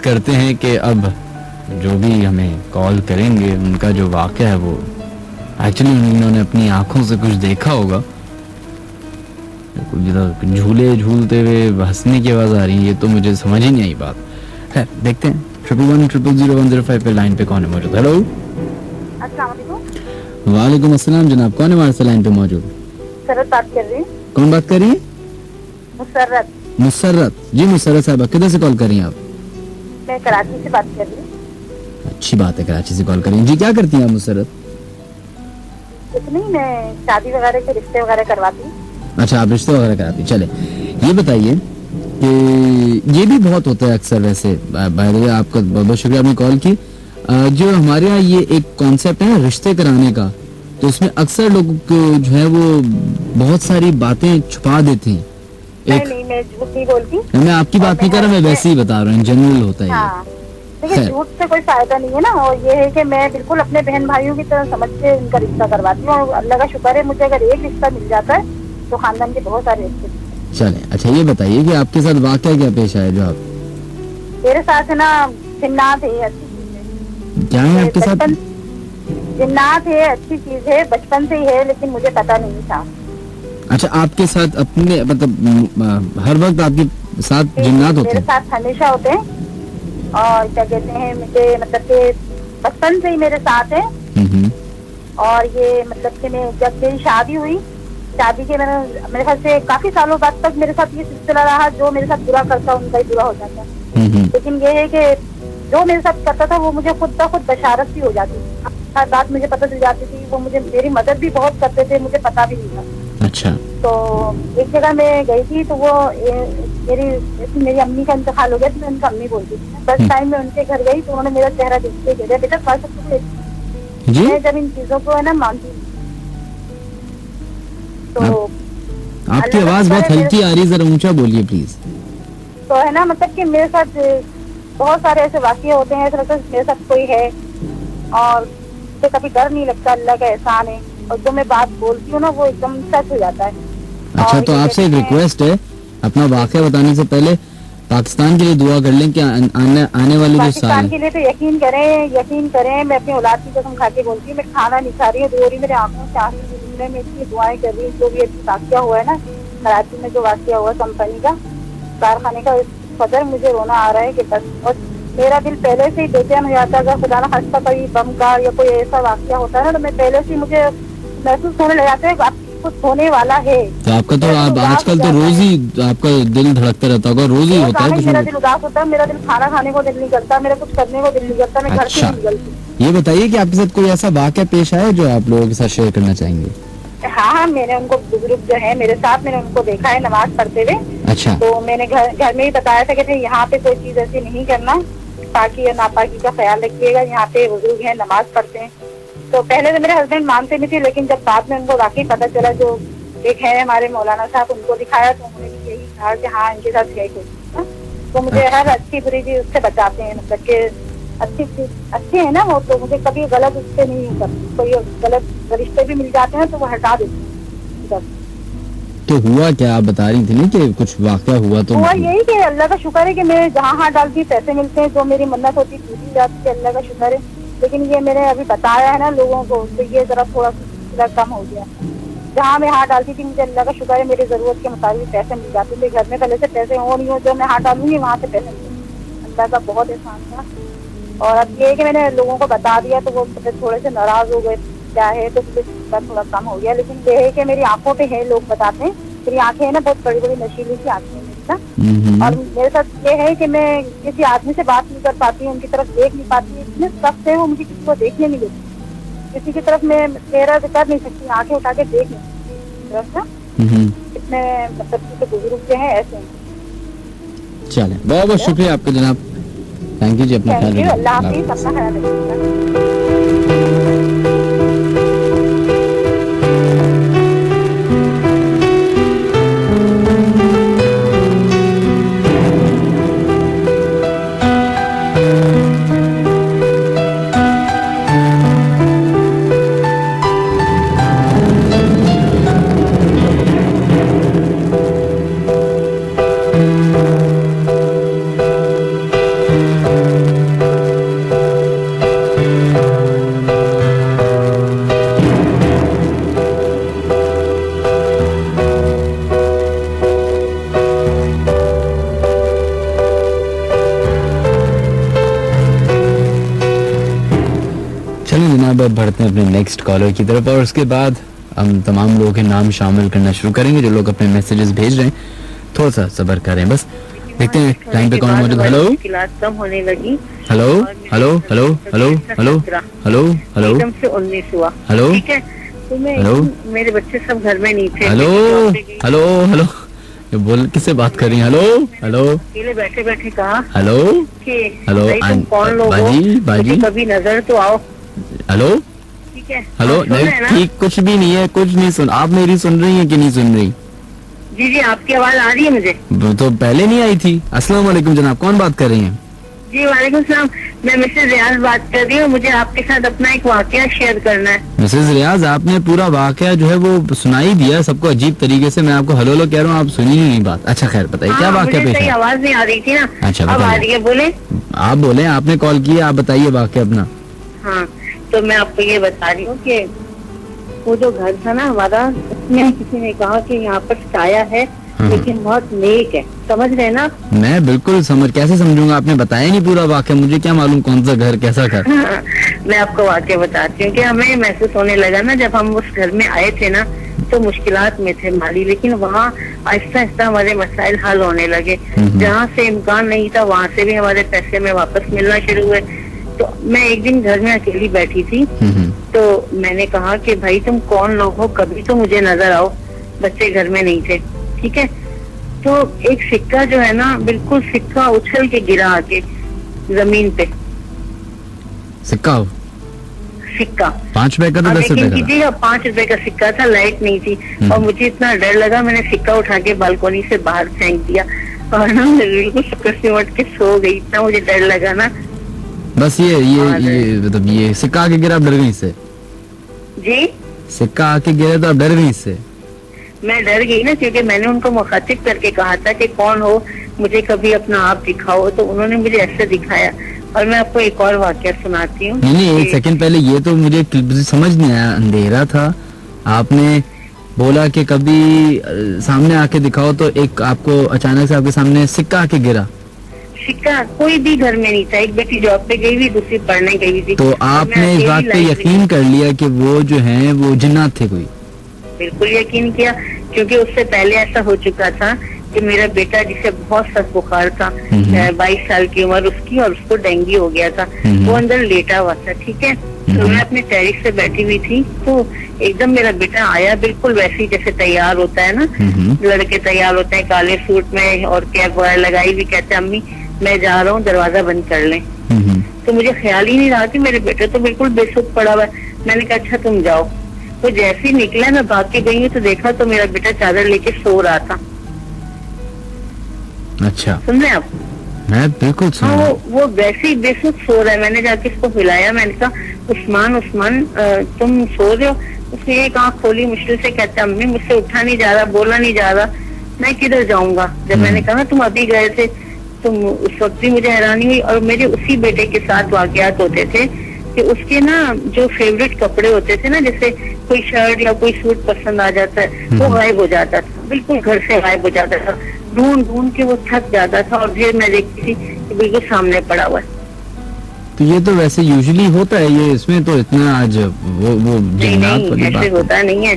करते हैं कि अब जो भी हमें कॉल करेंगे उनका जो वाक़या है वो एक्चुअली उन्होंने अपनी आंखों से कुछ देखा होगा, कुछ झूले झूलते हुए हंसने की आवाज़ आ रही है, ये तो मुझे समझ ही नहीं आई बात। खैर देखते हैं। 11100105 पे लाइन पे कौन है मौजूद? हेलो, वालेकुम अस्सलाम जनाब, कौन है हमारे से लाइन पे मौजूद? मुसर्रत बात कर रही हूँ। कौन बात कर रही है? मुसर्रत। मुसर्रत जी, मुसर्रत साहब किधर से कॉल कर रही हैं आप? मैं कराची से बात कर रही हूँ। अच्छी बात है, कराची से कॉल कर रही हैं जी। क्या करती हैं आप मुसर्रत? कुछ नहीं, मैं शादी वगैरह के रिश्ते वगैरह करवाती हूँ। अच्छा, आप रिश्ते वगैरह कराती। चले, ये बताइए कि ये भी बहुत होता है अक्सर, वैसे बाय द वे आपका बहुत बहुत शुक्रिया आपने कॉल की। जो हमारे यहाँ ये एक कॉन्सेप्ट है ना रिश्ते कराने का, तो उसमें अक्सर लोग जो है वो बहुत सारी बातें छुपा देते हैं। नहीं, मैं झूठ नहीं बोलती। मैं आपकी बात नहीं कर रहा, मैं वैसे ही बता रहा हूँ, जनरल होता है हाँ, देखिए खैर। झूठ से कोई फायदा नहीं है ना, और ये है कि मैं बिल्कुल अपने बहन भाइयों की तरह समझ के इनका रिश्ता करवाती हूँ, और अल्लाह का शुक्र है मुझे अगर एक रिश्ता मिल जाता है तो खानदान के बहुत सारे रिश्ते। चले, अच्छा ये बताइए कि आपके साथ वाकया क्या पेश आया जो आप मेरे साथ है ना जिन्नात है, अच्छी चीज है। क्या है आपके साथ? बचपन जिन्नात है, अच्छी चीज है, बचपन से ही है, लेकिन मुझे पता नहीं था। अच्छा, आपके साथ अपने मतलब हर वक्त आपके साथ जिन्नात होते मेरे हैं? साथ हमेशा होते हैं, और क्या कहते हैं मुझे मतलब कि बचपन से ही मेरे साथ है। हम्म। और ये मतलब कि मैं जब मेरी शादी हुई, शादी के मेरे ख्याल से काफी सालों बाद तक मेरे साथ ये सिलसिला रहा, जो मेरे साथ बुरा करता उनका ही बुरा हो जाता। लेकिन ये है कि जो मेरे साथ करता था वो मुझे खुद ब खुद बशारत भी हो जाती थी, हर बात मुझे पता चल जाती थी। वो मुझे मेरी मदद भी बहुत करते थे, मुझे पता भी नहीं था। अच्छा। तो एक जगह मैं गई थी, तो वो मेरी अम्मी का इंतकाल हो गया, तो मैं उनका अम्मी बोलती थी। फर्स्ट टाइम मैं उनके घर गई तो उन्होंने मेरा चेहरा देख के कह दिया, बेटा खा सकते हो। जी? मैं जब इन चीजों को है ना मानती हूँ, तो आपकी आवाज बहुत हल्की आ रही, जरा ऊंचा बोलिए प्लीज। तो है ना मतलब कि मेरे साथ बहुत सारे ऐसे वाक़ये होते हैं, ऐसा लगता है मेरे साथ कोई है, और मुझे कभी डर नहीं लगता, अल्लाह का एहसान है। और जो मैं बात बोलती हूँ ना वो एकदम सच हो जाता है। अच्छा, तो आपसे एक रिक्वेस्ट है, अपना वाकया बताने से पहले पाकिस्तान के लिए दुआ कर लें कि आने वाले जो पाकिस्तान साल के लिए तो यकीन करें। मैं अपनी औलाद की कसम खा के बोलती हूँ, मैं खाना नहीं खा रही हूँ, रो रही, मेरे आंखों से आंसू निकल रहे हैं, मैं इतनी दुआएं कर रही हूँ। जो भी अभी वाकया हुआ है ना कराची में, जो वाकया हुआ कंपनी का कारखाने का, कदर मुझे रोना आ रहा है कि बस। और मेरा दिल पहले से ही बेचैन हो जाता है, अगर खुदा ना खास्ता कभी बम का या कोई ऐसा वाकया होता है ना, तो मैं पहले से मुझे महसूस होने लग जाता है आप कुछ होने वाला है। तो आपका तो आप आजकल तो रोज ही आपका दिल धड़कता रहता होगा, रोज ही होता है कुछ मेरा ना दिल उदास होता है, मेरा दिल खाना खाने को दिल नहीं करता, मेरा कुछ करने को दिल नहीं करता, मैं घर से अच्छा। नहीं निकलती। ये बताइए कि आपके साथ कोई ऐसा वाकया पेश आया जो आप लोगों के साथ शेयर करना चाहेंगे? हाँ, मैंने उनको बुजुर्ग जो है मेरे साथ, मैंने उनको देखा है नमाज पढ़ते हुए। अच्छा। तो मैंने घर में ही बताया था कि यहाँ पे कोई चीज ऐसी नहीं करना, पाकी या नापाकी का ख्याल रखिएगा, यहाँ पे बुजुर्ग है नमाज पढ़ते हैं। तो पहले तो मेरे हस्बैंड मानते नहीं थे, लेकिन जब बाद में उनको वाकई पता चला, जो एक है हमारे मौलाना साहब, उनको दिखाया तो उन्होंने भी यही कहा कि हाँ इनके साथ है कुछ। तो मुझे हर अच्छी बुरी चीज उससे बचाते हैं, मतलब कि अच्छे है ना वो, तो मुझे कभी गलत उससे नहीं करती। कोई गलत रिश्ते भी मिल जाते हैं तो वो हटा देते हैं। तो हुआ क्या, आप बता रही थी ना कि कुछ वाकया हुआ? तो हुआ यही कि अल्लाह का शुक्र है कि मैं जहाँ हाथ डालती पैसे मिलते हैं, जो मेरी मन्नत होती पूरी जाती है, अल्लाह का शुक्र है। लेकिन ये मैंने अभी बताया है ना लोगों को, तो ये जरा थोड़ा कम हो गया। जहाँ मैं हाथ डालती थी मुझे अल्लाह का शुक्र है मेरी जरूरत के मुताबिक पैसे मिल जाते थे। घर में पहले से पैसे हो नहीं हो, जो मैं हाथ डालूंगी वहाँ से पैसे मिलते, अल्लाह का बहुत एहसान था। और अब ये है कि मैंने लोगों को बता दिया तो वो थोड़े से नाराज हो गए, क्या है, तो थोड़ा कम हो गया। लेकिन ये है कि मेरी आंखों पे है, लोग बताते हैं मेरी आंखें है ना बहुत बड़ी बड़ी नशीली सी आंखें हैं मेरी ना। और मेरे साथ ये है कि मैं किसी आदमी से बात नहीं कर पाती, उनकी तरफ देख नहीं पाती, इतने सख्त है वो, मुझे किसी को देखने नहीं देती, किसी की तरफ मैं चेहरा कर नहीं सकती, आंखें उठा के देख नहीं सकती। इतने मतलब बुजुर्ग जो है ऐसे हैं। चले, बहुत बहुत शुक्रिया आपका जनाब, थैंक यू जी, अपना ख्याल रखिए। अल्लाह हाफिज़, अपना ख्याल रखिएगा। अब बढ़ते हैं अपने नेक्स्ट कॉलर की तरफ, और उसके बाद हम तमाम लोगों के नाम शामिल करना शुरू करेंगे जो लोग अपने मैसेजेस भेज रहे हैं। थोड़ा सा सब्र करें बस, देखते हैं टाइम पे कौन मौजूद। हेलो कम होने लगी। Hello hello hello hello hello hello hello एकदम से 19 हुआ। हेलो ठीक है, तो मैं हेलो, मेरे बच्चे सब घर में नहीं थे। हेलो हेलो हेलो, ये बोल किससे बात कर रही हैं? हेलो हेलो, अकेले बैठे बैठे कहा हेलो कि हेलो, भाई तुम कौन लोग हो, बाजी कभी नजर तो आओ। हेलो ठीक है, हेलो, आप सुन रहे हैं ना? ठीक, कुछ भी नहीं है, कुछ नहीं सुन। आप मेरी सुन रही हैं कि नहीं सुन रही? जी जी, आपकी आवाज आ रही है मुझे। वो तो पहले नहीं आई थी। अस्सलाम वालेकुम जनाब, कौन बात कर रही हैं? जी वालेकुम सलाम। मैं मिसेज रियाज बात कर रही हूँ, मुझे आपके साथ अपना एक वाकया शेयर करना है। मिसेज रियाज, आपने पूरा वाकया जो है वो सुनाई दिया सबको अजीब तरीके से। मैं आपको हेलो हेलो कह रहा हूँ, आप सुनी नहीं बात। अच्छा खैर बताइए क्या वाकया पेश है? आवाज नहीं आ रही थी ना। अच्छा अब आ रही है, बोले। आप बोले, आपने कॉल किया, आप बताइए वाकया अपना। हाँ, तो मैं आपको ये बता रही हूँ कि वो जो घर था ना हमारा, उसमें किसी ने कहा कि यहाँ पर साया है लेकिन बहुत नेक है, समझ रहे ना? मैं बिल्कुल कैसे समझूंगा, आपने बताया नहीं पूरा वाकया, मुझे क्या मालूम कौन सा घर कैसा घर। मैं आपको वाकया बताती हूँ कि हमें महसूस होने लगा ना, जब हम उस घर में आए थे ना तो मुश्किलात में थे माली, लेकिन वहाँ आहिस्ता आहिस्ता हमारे मसाइल हल होने लगे। जहाँ से इम्कान नहीं था वहाँ से भी हमारे पैसे में वापस मिलना शुरू हुए। तो मैं एक दिन घर में अकेली बैठी थी, तो मैंने कहा कि भाई तुम कौन लोग हो, कभी तो मुझे नजर आओ। बच्चे घर में नहीं थे, ठीक है। तो एक सिक्का जो है ना, बिल्कुल सिक्का उछल के गिरा आके जमीन पे। सिक्का 5 रुपए का था, 10 रुपए का था? 5 रुपए का सिक्का था, लाइट नहीं थी और मुझे इतना डर लगा, मैंने सिक्का उठा के बालकोनी से बाहर फेंक दिया और ना बिल्कुल सिमट के सो गई, इतना मुझे डर लगा ना। बस ये मतलब ये सिक्का आके गिरा, आप डर गई इससे? जी, सिक्का आके गिरा तो आप डर गई इससे? मैं डर गई ना, क्योंकि मैंने उनको मुखातिब करके कहा था कि कौन हो, मुझे कभी अपना आप दिखाओ, तो उन्होंने मुझे ऐसे दिखाया। और मैं आपको एक और वाकया सुनाती हूँ। नहीं, एक सेकंड पहले ये तो मुझे समझ नहीं आया, अंधेरा था, आपने बोला कि कभी सामने आके दिखाओ, तो एक आपको अचानक से आपके सामने सिक्का आके गिरा। सिक्का कोई भी घर में नहीं था, एक बेटी जॉब पे गई हुई, दूसरी पढ़ने गई थी। तो आपने इस बात पे यकीन कर लिया कि वो जो है वो जिन्नात थे कोई? बिल्कुल यकीन किया, क्योंकि उससे पहले ऐसा हो चुका था कि मेरा बेटा, जिसे बहुत सख्त बुखार था, 22 साल की उम्र उसकी, और उसको डेंगू हो गया था, वो अंदर लेटा हुआ था, ठीक है। तो मैं अपने टेरिस से बैठी हुई थी, तो एकदम मेरा बेटा आया, बिल्कुल वैसे ही जैसे तैयार होता है ना, लड़के तैयार होते हैं काले सूट में और कैप वगैरह लगाई हुई, कहते अम्मी मैं जा रहा हूँ, दरवाजा बंद कर लें। तो मुझे ख्याल ही नहीं रहा कि मेरे बेटे तो बिल्कुल बेसुध पड़ा हुआ है। मैंने कहा अच्छा तुम जाओ। तो जैसे ही निकला, मैं भाग के गई हूँ तो देखा तो मेरा बेटा चादर लेके सो रहा था। अच्छा, सुन रहे आप? मैं बिल्कुल सुन रहा हूँ। वो वैसे ही बेसुध सो रहा है। मैंने जाके इसको हिलाया, मैंने कहा उस्मान तुम सो रहे हो? उसने एक आँख खोली मुश्किल से, कहता अम्मी मुझसे उठा नहीं जा रहा, बोला नहीं जा रहा, मैं किधर जाऊंगा। जब मैंने कहा तुम अभी गए थे, तुम उस वक्त भी मुझे हैरानी हुई। और मेरे उसी बेटे के साथ वाकयात होते थे कि उसके ना जो फेवरेट कपड़े होते थे ना, जैसे कोई शर्ट या कोई सूट पसंद आ जाता है, वो गायब हो जाता था, बिल्कुल घर से गायब हो जाता था। ढूंढ ढूंढ के वो थक जाता था और फिर मैं देखती थी कि बिल्कुल सामने पड़ा हुआ है। तो ये तो वैसे यूजुअली होता है, ये इसमें तो इतना आज वो नहीं ऐसे होता नहीं है,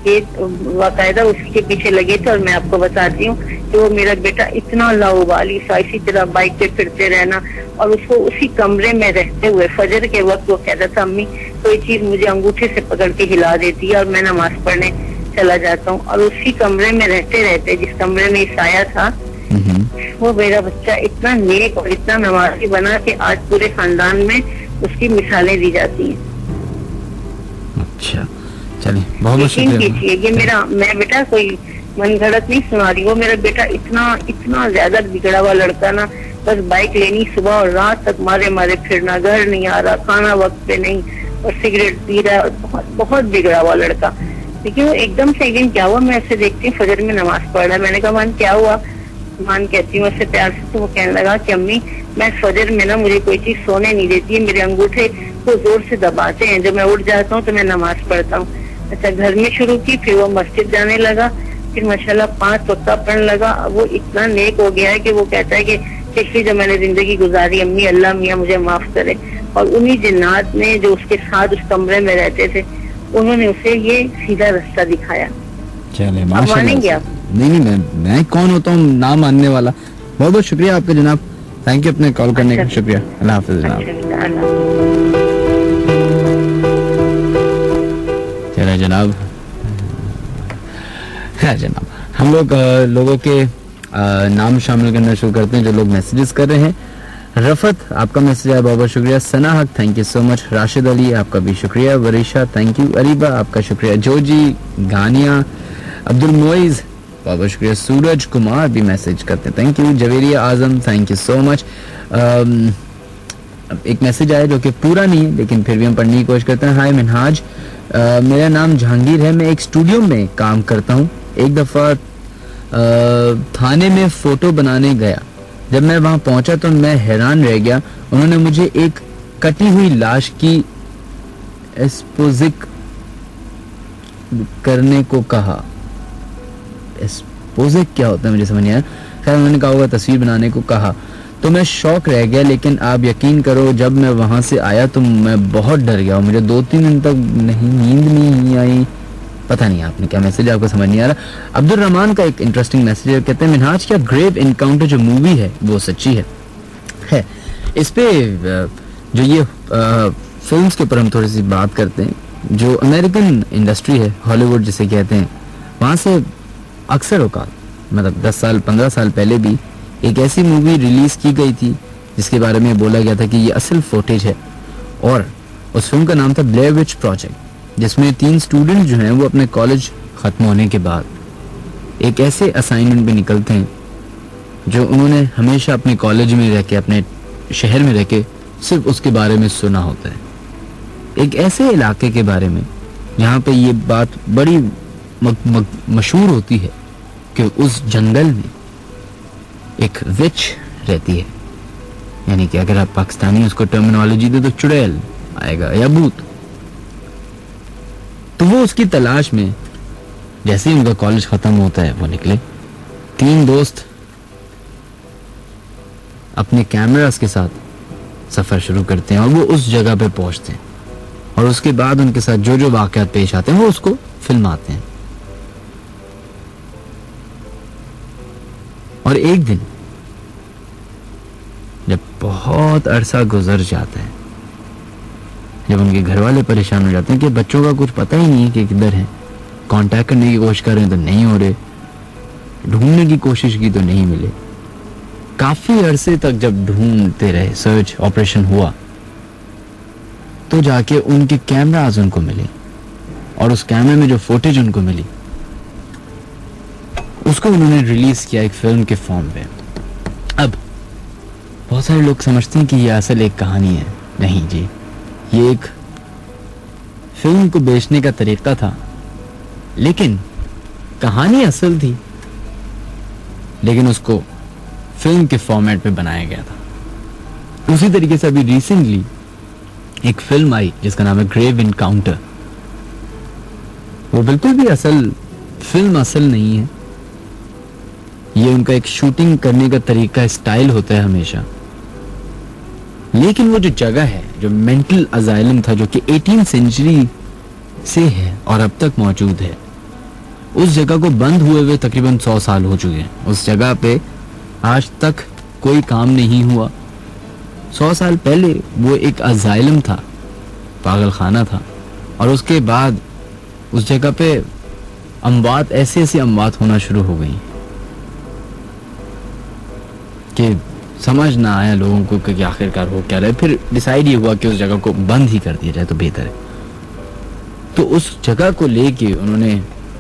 ये बाकायदा उसी के पीछे लगे थे। और मैं आपको बताती हूँ कि वो मेरा बेटा इतना लाउबाली सा, इसी तरह बाइक पे फिरते रहना, और उसको उसी कमरे में रहते हुए फजर के वक्त वो कहता था अम्मी कोई चीज मुझे अंगूठे से पकड़ के हिला देती है और मैं नमाज पढ़ने चला जाता हूँ। और उसी कमरे में रहते रहते, जिस कमरे में साया था, वो मेरा बच्चा इतना नेक और इतना नमाजी बना कि आज पूरे खानदान में उसकी मिसालें दी जाती हैं। अच्छा चलिए, बहुत शुक्रिया। ये मेरा, मैं बेटा कोई मनगढ़ंत नहीं सुना रही, वो मेरा बेटा इतना ज्यादा बिगड़ा हुआ लड़का ना, बस बाइक लेनी सुबह और रात तक मारे मारे फिरना, घर नहीं आ रहा, खाना वक्त पे नहीं, और सिगरेट पी रहा है, बहुत बिगड़ा हुआ लड़का। लेकिन वो एकदम से एक दिन क्या हुआ, मैं ऐसे देखती हूँ फजर में नमाज पढ़ रहा है। मैंने कहा मान क्या हुआ? मान कहती हूँ उससे प्यार से, तो वो कहने लगा कि अम्मी मैं फजर में ना मुझे कोई चीज सोने नहीं देती है, मेरे अंगूठे को जोर से दबाते हैं, जब मैं उठ जाता हूँ तो मैं नमाज पढ़ता हूँ। अच्छा, घर में शुरू की, फिर वो मस्जिद जाने लगा, फिर माशाल्लाह 5 वक्त पढ़ने लगा। वो इतना नेक हो गया है कि वो कहता है कि पिछली जो मैंने जिंदगी गुजारी अम्मी, अल्लाह मियाँ मुझे माफ करे। और उन्हीं जिन्नात ने जो उसके साथ उस कमरे में रहते थे, उन्होंने उसे ये सीधा रास्ता दिखाया। चले, मानेंगे आप? नहीं, मैं कौन होता हूँ ना मानने वाला। बहुत बहुत शुक्रिया आपका जनाब, थैंक यू अपने कॉल करने का, शुक्रिया, अल्लाह हाफिज जनाब। चले जनाब, खैर जनाब, हम लोग लोगों के नाम शामिल करना शुरू करते हैं जो लोग मैसेजेस कर रहे हैं। रफत, आपका मैसेज है, बहुत बहुत शुक्रिया। सना हक, thank you so much. Rashid Ali, आपका भी शुक्रिया। Varisha, thank you. अरीबा, आपका शुक्रिया। जोजी, गानिया, अब्दुल मोइज, बहुत बहुत शुक्रिया। सूरज कुमार भी मैसेज करते हैं, thank you. Javeria Azam, thank you so much. एक मैसेज आया जो कि पूरा नहीं है लेकिन फिर भी हम पढ़ने की कोशिश करते हैं। हाय मिनहाज, मेरा नाम जहांगीर है, मैं एक स्टूडियो में काम करता हूँ। एक दफ़ा थाने में फ़ोटो बनाने गया, जब मैं वहाँ पहुँचा तो मैं हैरान रह गया। उन्होंने मुझे एक कटी हुई लाश की एक्सपोजिक करने को कहा। एक्सपोजिक क्या होता है मुझे समझ नहीं आया। खैर उन्होंने कहा होगा तस्वीर बनाने को कहा, तो मैं शौक रह गया। लेकिन आप यकीन करो जब मैं वहाँ से आया तो मैं बहुत डर गया। मुझे 2-3 दिन तक नींद नहीं आई। पता नहीं आपने क्या मैसेज, आपको समझ नहीं आ रहा। अब्दुल रहमान का एक इंटरेस्टिंग मैसेज है, कहते हैं मिनहाज क्या ग्रेव इनकाउंटर जो मूवी है वो सच्ची है। इस पे जो ये फिल्म्स के ऊपर हम थोड़ी सी बात करते हैं। जो अमेरिकन इंडस्ट्री है, हॉलीवुड जिसे कहते हैं, वहाँ से अक्सर औकात मतलब 10 साल 15 साल पहले भी एक ऐसी मूवी रिलीज की गई थी जिसके बारे में बोला गया था कि ये असल फुटेज है, और उस फिल्म का नाम था ब्लेयर विच प्रोजेक्ट, जिसमें 3 स्टूडेंट्स जो हैं वो अपने कॉलेज ख़त्म होने के बाद एक ऐसे असाइनमेंट पे निकलते हैं जो उन्होंने हमेशा अपने कॉलेज में रह के, अपने शहर में रह के सिर्फ उसके बारे में सुना होता है। एक ऐसे इलाके के बारे में जहाँ पे ये बात बड़ी मशहूर होती है कि उस जंगल में एक विच रहती है, यानी कि अगर आप पाकिस्तानी उसको टर्मिनोलॉजी दे तो चुड़ैल आएगा या भूत। तो वो उसकी तलाश में जैसे ही उनका कॉलेज खत्म होता है वो निकले। 3 दोस्त अपने कैमरास के साथ सफर शुरू करते हैं और वो उस जगह पे पहुंचते हैं, और उसके बाद उनके साथ जो जो वाकयात पेश आते हैं वो उसको फिल्माते हैं। और एक दिन जब बहुत अरसा गुजर जाता है, जब उनके घर वाले परेशान हो जाते हैं कि बच्चों का कुछ पता ही नहीं है कि किधर है, कांटेक्ट करने की कोशिश कर रहे हैं तो नहीं हो रहे, ढूंढने की कोशिश की तो नहीं मिले, काफी अरसे तक जब ढूंढते रहे, सर्च ऑपरेशन हुआ, तो जाके उनके कैमरास उनको मिले, और उस कैमरे में जो फुटेज उनको मिली उसको उन्होंने रिलीज किया एक फिल्म के फॉर्म पे। अब बहुत सारे लोग समझते हैं कि ये असल एक कहानी है। नहीं जी, ये एक फिल्म को बेचने का तरीका था, लेकिन कहानी असल थी, लेकिन उसको फिल्म के फॉर्मेट पे बनाया गया था। उसी तरीके से अभी रिसेंटली एक फिल्म आई जिसका नाम है ग्रेव इनकाउंटर। वो बिल्कुल भी असल फिल्म असल नहीं है, ये उनका एक शूटिंग करने का तरीका, स्टाइल होता है हमेशा। लेकिन वो जो जगह है, जो मेंटल अजाइलम था, जो कि 18वीं सेंचुरी से है और अब तक मौजूद है, उस जगह को बंद हुए तकरीबन 100 साल हो चुके हैं। उस जगह पे आज तक कोई काम नहीं हुआ। 100 साल पहले वो एक अजाइलम था, पागल खाना था, और उसके बाद उस जगह पे अमवात, ऐसी अमवात होना शुरू हो गई कि समझ ना आया लोगों को कि आखिरकार हो क्या रहा है। फिर डिसाइड ये हुआ कि उस जगह को बंद ही कर दिया जाए तो बेहतर है। तो उस जगह को लेके उन्होंने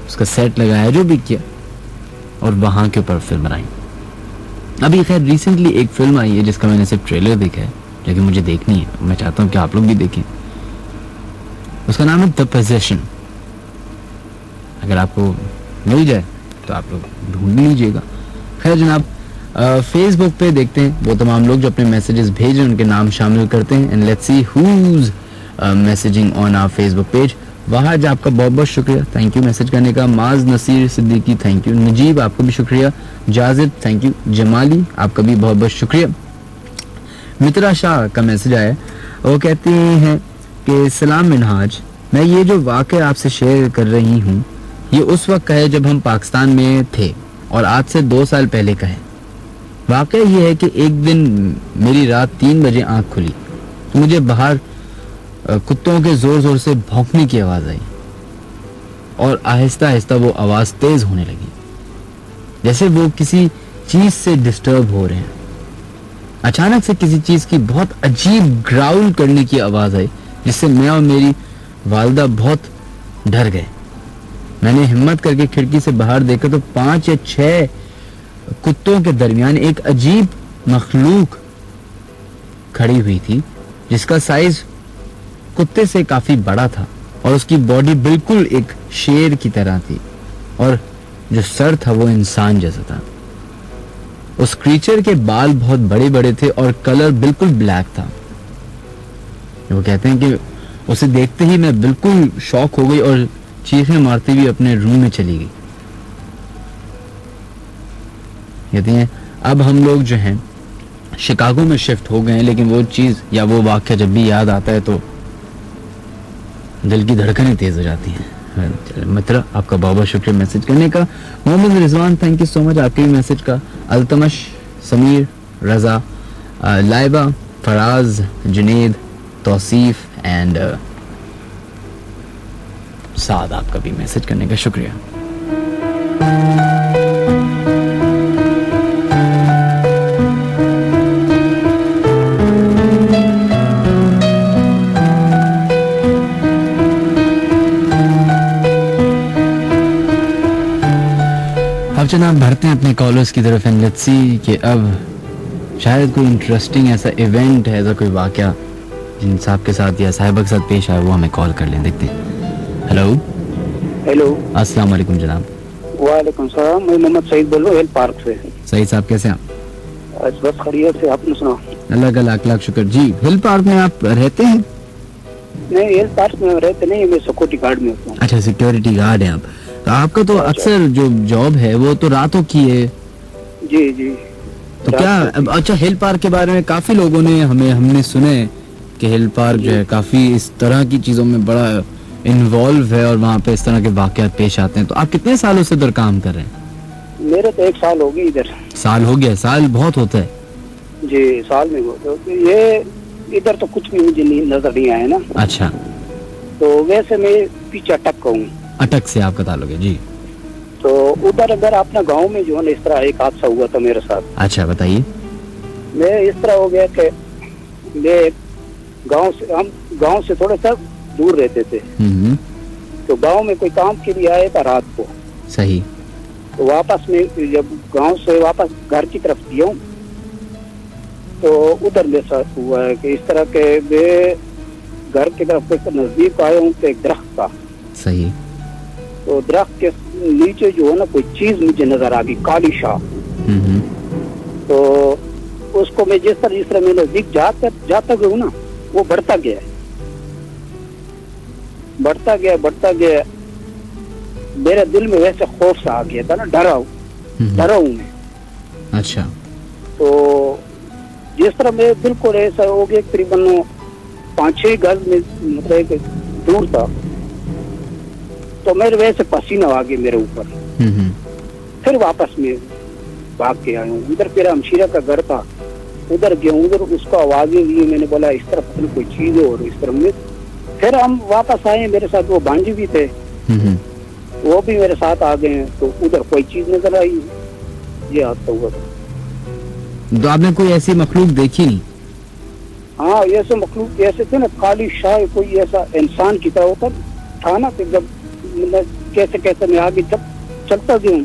उसका सेट लगाया, जो भी किया, और वहां के ऊपर फिल्म बनाई। अभी खैर रिसेंटली एक फिल्म आई है जिसका मैंने सिर्फ ट्रेलर देखा है, लेकिन मुझे देखनी है, मैं चाहता हूँ कि आप लोग भी देखें। उसका नाम है द पोजेशन। अगर आपको मिल जाए तो आप लोग ढूंढ लीजिएगा। खैर जनाब, फेसबुक पे देखते हैं वो तमाम लोग जो अपने मैसेजेस भेज रहे हैं, उनके नाम शामिल करते हैं, and let's see who's messaging on our Facebook page. Wahaj आपका बहुत बहुत शुक्रिया, थैंक यू मैसेज करने का। माज नसीर सिद्दीकी, थैंक यू। नजीब, आपको भी शुक्रिया। जाजिद, थैंक यू। जमाली, आपका भी बहुत बहुत शुक्रिया। मित्रा शाह का मैसेज आया, वो कहते हैं कि सलाम मिनहाज, मैं ये जो वाक़या आपसे शेयर कर रही हूँ ये उस वक्त का है जब हम पाकिस्तान में थे, और आज से 2 साल पहले का है। वाक़या ये है कि एक दिन मेरी रात 3 बजे आँख खुली तो मुझे बाहर कुत्तों के जोर जोर से भौंकने की आवाज़ आई, और आहिस्ता आहिस्ता वो आवाज़ तेज़ होने लगी, जैसे वो किसी चीज़ से डिस्टर्ब हो रहे हैं। अचानक से किसी चीज़ की बहुत अजीब ग्राउल करने की आवाज़ आई, जिससे मैं और मेरी वालिदा बहुत डर गए। मैंने हिम्मत करके खिड़की से बाहर देखा तो 5 या 6 कुत्तों के दरमियान एक अजीब मखलूक खड़ी हुई थी, जिसका साइज कुत्ते से काफी बड़ा था और उसकी बॉडी बिल्कुल एक शेर की तरह थी और जो सर था वो इंसान जैसा था। उस क्रीचर के बाल बहुत बड़े बड़े थे और कलर बिल्कुल ब्लैक था। वो कहते हैं कि उसे देखते ही मैं बिल्कुल शॉक हो गई और चीखें मारती हुई अपने रूम में चली गई। कहते हैं अब हम लोग जो हैं शिकागो में शिफ्ट हो गए हैं, लेकिन वो चीज या वो वाक्य जब भी याद आता है तो दिल की धड़कनें तेज हो जाती हैं। मित्र आपका बहुत बहुत शुक्रिया मैसेज करने का। Mohammad Rizwan thank you so much आपके मैसेज का। अल्तमश, समीर, रजा, लाइबा, फराज, जुनेद, तौसीफ एंड साद आपका भी मैसेज करने का शुक्रिया। अब जनाब बढ़ते हैं अपने कॉलर्स की तरफ एंड लेट्स सी कि अब शायद कोई इंटरेस्टिंग ऐसा इवेंट है, ऐसा कोई वाकया जिन साहब के साथ या साहिबा के साथ पेश आया वो हमें कॉल कर लें, देखते हैं। हेलो अस्सलाम वालेकुम जनाब। वालेकुम सलाम, मैं मोहम्मद सईद बोल रहा हूँ, हिल पार्क से। सईद साहब कैसे हैं आप? बस खैरियत से, आपने सुना? अल्लाह का लाख लाख शुक्र। जी हिल पार्क में आप रहते हैं? नहीं, हिल पार्क में रहते नहीं, मैं सिक्योरिटी गार्ड में होता हूँ। अच्छा सिक्योरिटी गार्ड हैं आप। तो आपका तो अक्सर जो जॉब है वो तो रातों की है। जी जी। तो क्या अच्छा हिल पार्क के बारे में काफी लोगों ने हमने सुने कि हिल पार्क जो है काफी इस तरह की चीजों में बड़ा इन्वॉल्व है और वहाँ पे इस तरह के वाकयात पेश आते हैं। तो आप कितने सालों से इधर काम कर रहे हैं? मेरे तो 1 साल हो गई इधर। साल हो गया? साल बहुत होता है जी, साल में होता है। ये इधर तो कुछ भी मुझे नजर नहीं आया ना। अच्छा, तो वैसे मैं पीछे अटक हूँ। अटक से आपका ताल्लुक है? जी। तो उधर अगर अपना गांव में जो है ना, इस तरह एक हादसा हुआ था मेरे साथ। अच्छा बताइए। मैं इस तरह हो गया कि मैं हम गांव से थोड़ा सा दूर रहते थे। तो गांव में कोई काम के लिए आया था रात को। सही। तो वापस में जब गांव से वापस घर की तरफ दिया हूँ तो उधर मेरे साथ हुआ है कि इस तरह के मैं घर की तरफ नजदीक आया हूँ तो एक दरख्त था। सही। तो दरख्त के नीचे जो है ना कोई चीज मुझे नजर आ गई, काली शाह। तो उसको मैं जिस तरह मैं नजदीक जाता गया ना, वो बढ़ता गया मेरे दिल में वैसे खौफ सा आ गया था ना, डरा हूँ मैं। अच्छा। तो जिस तरह मैं बिल्कुल ऐसा हो गया, तकरीबन 5-6 गज में मतलब दूर था, तो मेरे वैसे पसीना आ गया मेरे ऊपर। फिर वापस में भाग के आया हूँ। उधर मेरा हमशीरा का घर था, उधर गया, उधर उसको आवाजें दी, मैंने बोला इस तरफ पता नहीं कोई चीज है और इस तरफ में। फिर हम वापस आए, मेरे साथ वो भांजी भी थे, वो भी मेरे साथ आ गए। तो उधर कोई चीज नजर आई, ये हादसा हुआ था। तो आपने कोई ऐसी मखलूक देखी नहीं? हाँ, ऐसे मखलूक ऐसे थे ना, काली शाह, कोई ऐसा इंसान की तरह होता था ना। कि जब कैसे मैं आगे जब चलता गया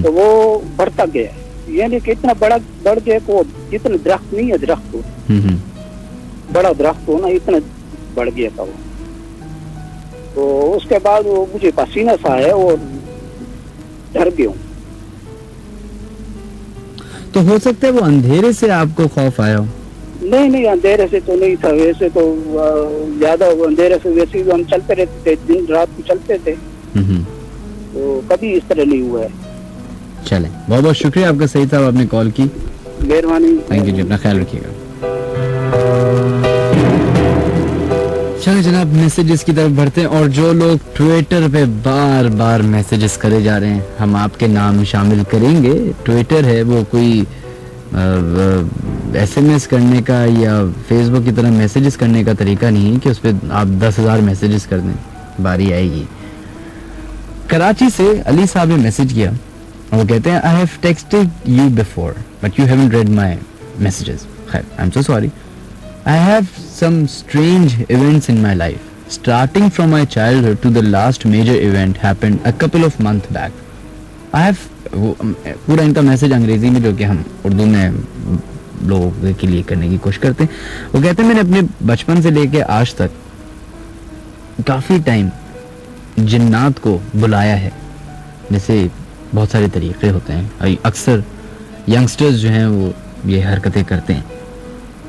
तो वो बढ़ता गया, यानी कि इतना बढ़ गया कि वो जितना दरख्त नहीं है, दरख्त हो बड़ा दरख्त हो ना, इतना बढ़ गया था वो। तो उसके बाद वो मुझे पसीना सा है और डर गया हूँ। तो हो सकता है वो अंधेरे से आपको खौफ आया हो? नहीं, अंधेरे से तो नहीं था। वैसे तो ज्यादा अंधेरे से वैसे हम चलते रहते थे, दिन रात को चलते थे, तो कभी इस तरह नहीं हुआ है। चले, बहुत बहुत शुक्रिया आपका सईद साहब, आपने कॉल की, मेहरबानी। थैंक यू जी, अपना ख्याल रखिएगा। चलिए जनाब मैसेजेस की तरफ बढ़ते हैं। और जो लोग ट्विटर पे बार बार मैसेजेस करे जा रहे हैं, हम आपके नाम शामिल करेंगे। ट्विटर है वो कोई SMS करने का या फेसबुक की तरह मैसेजेस करने का तरीका नहीं है कि उस पर आप 10,000 मैसेजेस कर दें, बारी आएगी। कराची से अली साहब ने मैसेज किया और वो कहते हैं, I have texted you before but you haven't read my messages. खैर, I am so sorry. I have some strange events in my life, starting from my childhood to the last major event happened a couple of months back. I have पूरा इनका message अंग्रेजी में जो कि हम उर्दू में लोगों के लिए करने की कोशिश करते हैं। वो कहते हैं मैंने अपने बचपन से लेके आज तक काफ़ी टाइम जिन्नात को बुलाया है। जैसे बहुत सारे तरीके होते हैं, अक्सर यंगस्टर्स जो हैं वो ये हरकतें करते हैं।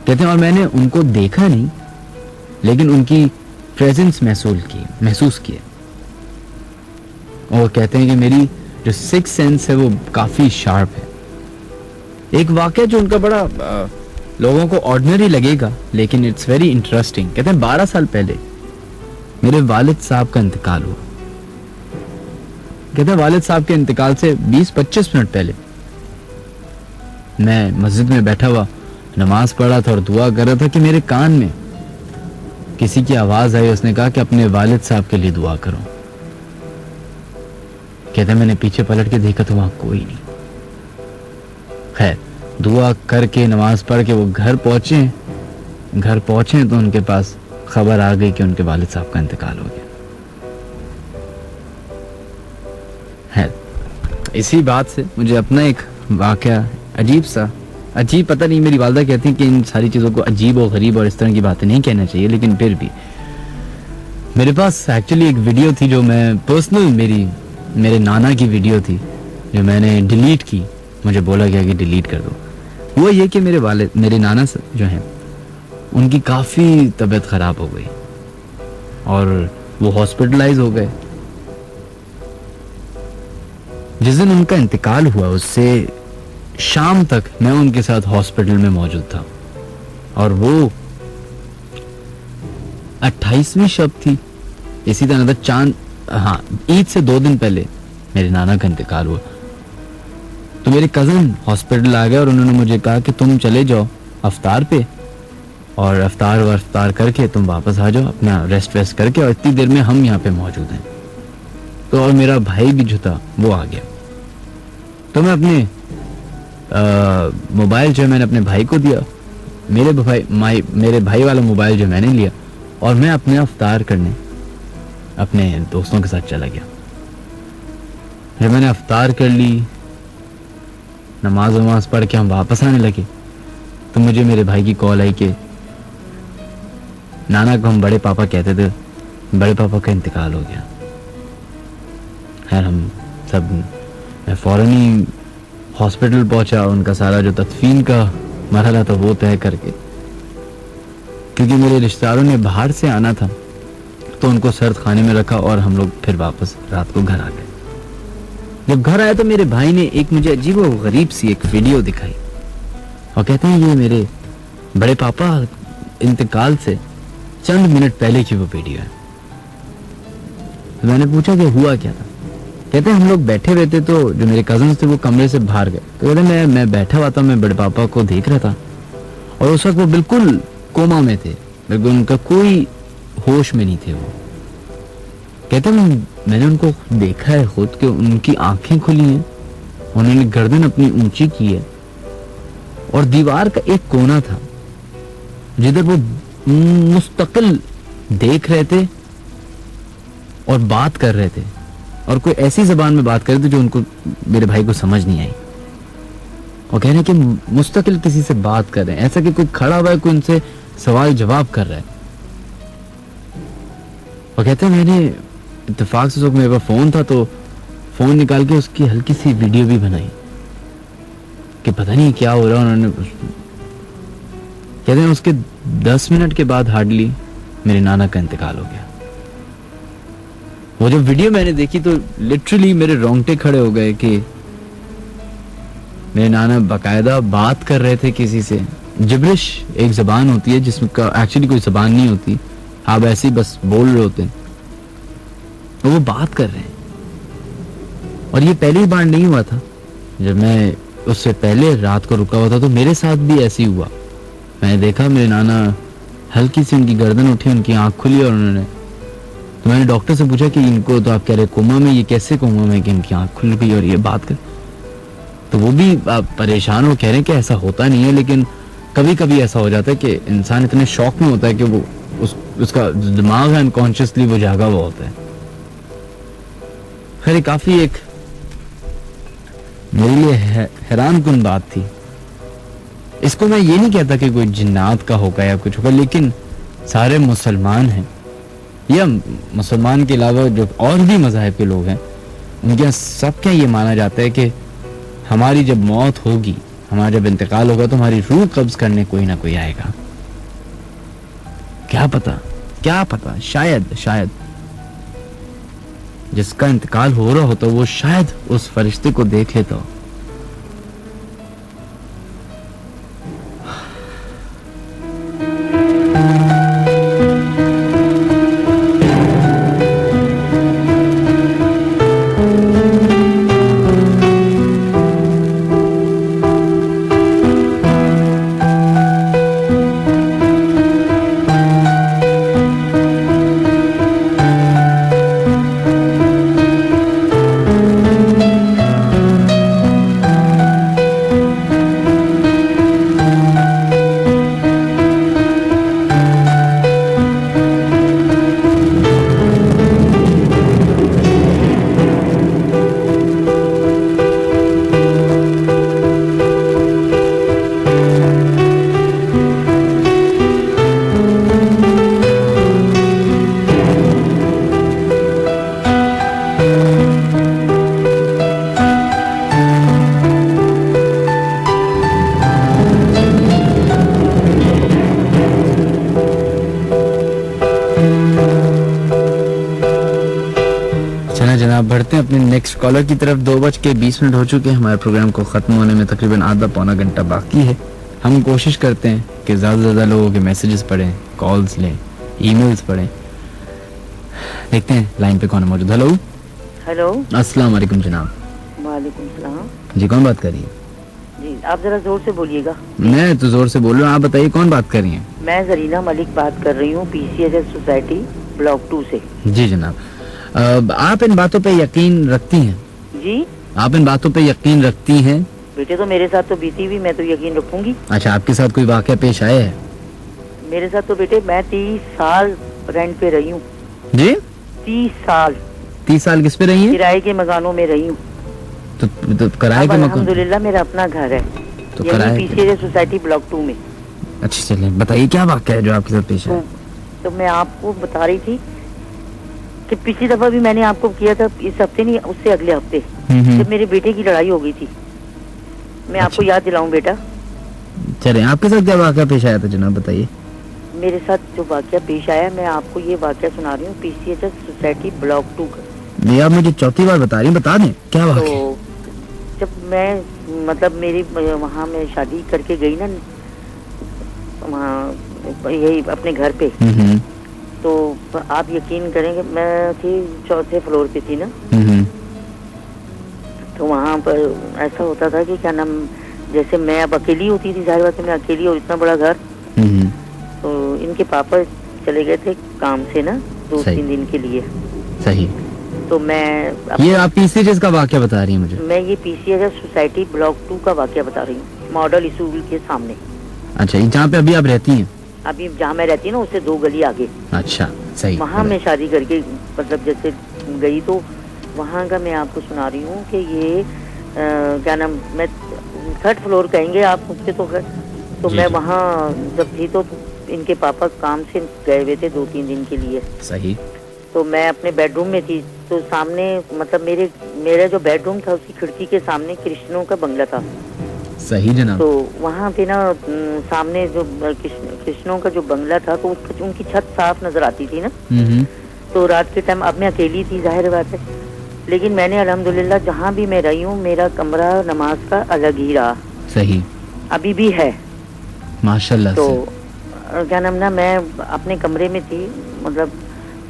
कहते हैं और मैंने उनको देखा नहीं लेकिन उनकी प्रेजेंस महसूस की। और कहते हैं कि मेरी जो सिक्स सेंस है वो काफ़ी शार्प है। एक वाक़या जो उनका बड़ा लोगों को ऑर्डिनरी लगेगा लेकिन इट्स वेरी इंटरेस्टिंग। कहते हैं 12 साल पहले मेरे वालिद साहब का इंतकाल हुआ। कहते हैं वालिद साहब के इंतकाल से 20-25 मिनट पहले मैं मस्जिद में बैठा हुआ नमाज पढ़ा था और दुआ कर रहा था कि मेरे कान में किसी की आवाज आई। उसने कहा कि अपने वालिद साहब के लिए दुआ करो। कहते मैंने पीछे पलट के देखा तो वहां कोई नहीं। खैर दुआ करके नमाज पढ़ के वो घर पहुंचे तो उनके पास खबर आ गई कि उनके वालिद साहब का इंतकाल हो गया है। इसी बात से मुझे अपना एक वाकया अजीब पता नहीं, मेरी वालदा कहती कि इन सारी चीज़ों को अजीब और गरीब और इस तरह की बातें नहीं कहना चाहिए, लेकिन फिर भी मेरे पास एक्चुअली एक वीडियो थी जो मैं पर्सनल मेरे नाना की वीडियो थी जो मैंने डिलीट की। मुझे बोला गया कि डिलीट कर दो। वो ये कि मेरे नाना जो हैं उनकी काफ़ी तबीयत ख़राब हो गई और वो हॉस्पिटलाइज हो गए। जिस दिन उनका इंतकाल हुआ उससे शाम तक मैं उनके साथ हॉस्पिटल में मौजूद था और वो 28वीं शब थी। इसी तरह चांद ईद से 2 दिन पहले मेरे नाना का इंतकाल हुआ। तो मेरे कज़न हॉस्पिटल आ गए और उन्होंने मुझे कहा कि तुम चले जाओ अफ्तार पे और अफ्तार करके तुम वापस आ जाओ अपना रेस्ट करके, और इतनी देर में हम यहाँ पे मौजूद हैं। तो और मेरा भाई भी जो था वो आ गया। तो मैं अपने मोबाइल जो है मैंने अपने भाई को दिया, मेरे भाई वाला मोबाइल जो मैंने लिया और मैं अपने अफ्तार करने अपने दोस्तों के साथ चला गया। जब मैंने अफ्तार कर ली, नमाज पढ़ के हम वापस आने लगे तो मुझे मेरे भाई की कॉल आई कि नाना को हम बड़े पापा कहते थे, बड़े पापा का इंतकाल हो गया। खैर हम सब मैं फौरन ही हॉस्पिटल पहुंचा, उनका सारा जो तदफीन का मरहला था वो तय करके, क्योंकि मेरे रिश्तेदारों ने बाहर से आना था तो उनको सर्द खाने में रखा और हम लोग फिर वापस रात को घर आ गए। जब घर आया तो मेरे भाई ने एक मुझे अजीब और गरीब सी एक वीडियो दिखाई और कहते हैं ये मेरे बड़े पापा इंतकाल से चंद मिनट पहले की वो वीडियो है। तो मैंने पूछा कि हुआ क्या था। कहते हैं हम लोग बैठे हुए थे तो जो मेरे कजन थे वो कमरे से बाहर गए। तो कहते हैं मैं बैठा हुआ था, मैं बड़े पापा को देख रहा था और उस वक्त वो बिल्कुल कोमा में थे, बिल्कुल उनका कोई होश में नहीं थे वो। कहते हैं मैंने उनको देखा है खुद कि उनकी आंखें खुली हैं, उन्होंने गर्दन अपनी ऊंची की है और दीवार का एक कोना था जिधर वो मुस्तकिल देख रहे थे और बात कर रहे थे और कोई ऐसी जबान में बात कर रहे थे जो उनको मेरे भाई को समझ नहीं आई। और कह रहे हैं कि मुस्तकिल किसी से बात कर रहे हैं, ऐसा कि कोई खड़ा हुआ है, कोई उनसे सवाल जवाब कर रहा है। और कहते हैं मैंने इत्तेफाक से मेरे पास फोन था तो फोन निकाल के उसकी हल्की सी वीडियो भी बनाई कि पता नहीं क्या हो रहा है। उन्होंने कहते हैं उसके 10 मिनट के बाद हार्डली मेरे नाना का इंतकाल हो गया। वो जब वीडियो मैंने देखी तो लिटरली मेरे रोंगटे खड़े हो गए कि मेरे नाना बाकायदा बात कर रहे थे किसी से। जिब्रिश एक जबान होती है जिसमें एक्चुअली कोई जबान नहीं होती, आप ऐसे ही बस बोल रहे होते हैं, तो वो बात कर रहे हैं। और ये पहली बार नहीं हुआ था, जब मैं उससे पहले रात को रुका हुआ था तो मेरे साथ भी ऐसे ही हुआ। मैंने देखा मेरे नाना हल्की सी उनकी गर्दन उठी, उनकी आंख खुली और उन्होंने, तो मैंने डॉक्टर से पूछा कि इनको तो आप कह रहे कोमा में, ये कैसे कोमा में कि इनकी आंख खुल गई और ये बात कर। तो वो भी परेशान हो, कह रहे हैं कि ऐसा होता नहीं है, लेकिन कभी कभी ऐसा हो जाता है कि इंसान इतने शौक में होता है कि वो उसका दिमाग है अनकॉन्शियसली वो जागा हुआ होता है। खैर काफी एक मेरे लिए हैरान कुन बात थी इसको मैं ये नहीं कहता कि कोई जिन्नात का होगा या कुछ होगा, लेकिन सारे मुसलमान हैं या मुसलमान के अलावा जो और भी मज़ाहिब के लोग हैं, उनके यहाँ सबके ये माना जाता है कि हमारी जब मौत होगी, हमारा जब इंतकाल होगा, तो हमारी रूह कब्ज करने कोई ना कोई आएगा। क्या पता, शायद जिसका इंतकाल हो रहा होता वो शायद उस फरिश्ते को देख लेता हो। बढ़ते हैं अपने नेक्स्ट कॉलर की तरफ। 2:20 हो चुके हैं, हमारे प्रोग्राम को ख़त्म होने में तकरीबन आधा पौना घंटा बाकी है। हम कोशिश करते हैं कि ज़्यादा से ज़्यादा लोगों के मैसेजेस पढ़ें, कॉल्स लें, ईमेल्स पढ़ें। देखते हैं लाइन पे कौन है मौजूद। हेलो हेलो, अस्सलाम वालेकुम जनाब। वालेकुम सलाम जी, कौन बात कर रही है? जी, आप जरा जोर से बोलिएगा। मैं तो जोर से बोल रहा हूँ, आप बताइए कौन बात कर रही हैं? मैं जरीना मलिक बात कर रही हूँ, PCHS सोसाइटी ब्लॉक 2 से। जी जनाब, आप इन बातों पे यकीन रखती हैं? जी, आप इन बातों पे यकीन रखती हैं? बेटे तो मेरे साथ तो बीती हुई, मैं तो यकीन रखूंगी। अच्छा, आपके साथ कोई वाकया पेश आया है? मेरे साथ तो बेटे मैं 30 साल रेंट पे रही हूँ। जी, 30 साल। 30 साल किस पे रही हैं? किराए के मकानों में रही हूँ। तो किराए के मकान? अल्हम्दुलिल्लाह मेरा अपना घर है, तो किराए PCHS सोसाइटी ब्लॉक 2 में। अच्छा, चलिए बताइए क्या वाकया है जो आपके साथ पेश आया? तो मैं आपको बता रही थी कि पिछली दफा भी मैंने आपको किया था, इस हफ्ते नहीं उससे अगले हफ्ते, जब मेरे बेटे की लड़ाई हो गई थी। मैं आपको याद दिलाऊं बेटा? चले, आपके साथ क्या वाकया पेश आया था जनाब, बताइए। मेरे साथ जो वाकया पेश आया, मैं आपको ये वाकया सुना रही हूँ, PCHS सोसाइटी ब्लॉक 2 का। ये आप मुझे चौथी बार बता रही हैं, बता दें क्या वाकया? तो जब मैं मतलब मेरी वहाँ मैं शादी करके गई ना, वहाँ यही अपने घर पे, तो आप यकीन करेंगे मैं थी 4थे फ्लोर पे थी ना। तो वहाँ पर ऐसा होता था कि क्या नाम, जैसे मैं अब अकेली होती थी, जाहिर बात है मैं अकेली और इतना बड़ा घर। तो इनके पापा चले गए थे काम से ना 2-3 दिन के लिए। सही। तो मैं ये आप PCHS का वाकया बता रही हैं मुझे? मैं ये PCHS सोसाइटी ब्लॉक 2 का वाकया बता रही हूँ, मॉडल स्कूल के सामने। अच्छा, जहाँ पे अभी आप रहती हैं? अभी जहाँ मैं रहती हूँ ना, उससे 2 गली आगे। अच्छा, सही। वहाँ मैं शादी करके मतलब जैसे गई, तो वहाँ का मैं आपको सुना रही हूँ कि ये क्या नाम, मैं 3rd फ्लोर कहेंगे आप मुझसे। तो मैं वहाँ जब थी तो इनके पापा काम से गए हुए थे 2-3 दिन के लिए। सही। तो मैं अपने बेडरूम में थी, तो सामने मतलब मेरा जो बेडरूम था उसकी खिड़की के सामने कृष्णों का बंगला था। सही जनाब। तो वहाँ पे ना सामने जो कृष्णों का जो बंगला था, तो उनकी छत साफ नजर आती थी ना। तो रात के टाइम, अब मैं अकेली थी जाहिर बात है, लेकिन मैंने अल्हम्दुलिल्लाह जहाँ भी मैं रही हूँ, मेरा कमरा नमाज का अलग ही रहा। सही। अभी भी है माशाल्लाह। तो क्या नाम ना, मैं अपने कमरे में थी मतलब,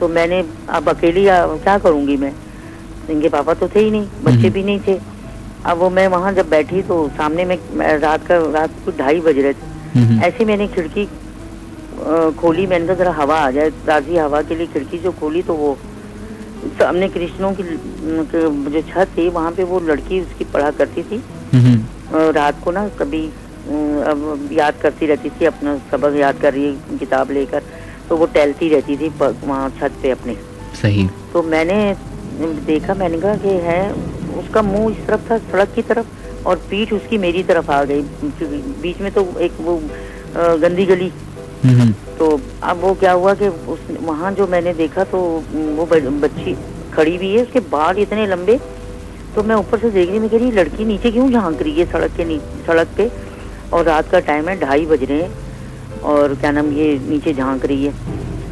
तो मैंने अब अकेली क्या करूँगी मैं, इनके पापा तो थे ही नहीं, बच्चे भी नहीं थे। अब वो मैं वहाँ जब बैठी तो सामने में रात को 2:30 बज रहे थे। ऐसे मैंने खिड़की खोली, मैंने तो जरा हवा आ जाए, ताज़ी हवा के लिए खिड़की जो खोली, तो वो सामने कृष्णों की जो छत थी, वहाँ पे वो लड़की उसकी पढ़ा करती थी। रात को ना कभी अब याद करती रहती थी, अपना सबक याद कर रही है किताब लेकर, तो वो टहलती रहती थी वहाँ छत पे अपने। सही। तो मैंने देखा, मैंने कहा कि है, उसका मुंह इस तरफ था सड़क की तरफ, और पीठ उसकी मेरी तरफ आ गई, बीच में तो एक वो गंदी गली। तो अब वो क्या हुआ कि वहाँ जो मैंने देखा तो वो बच्ची खड़ी हुई है, उसके बाल इतने लंबे। तो मैं ऊपर से देख रही, मैं कह रही लड़की नीचे क्यों झांक रही है सड़क पे, और रात का टाइम है, 2:30 बज रहे हैं, और क्या नाम ये नीचे झांक रही है।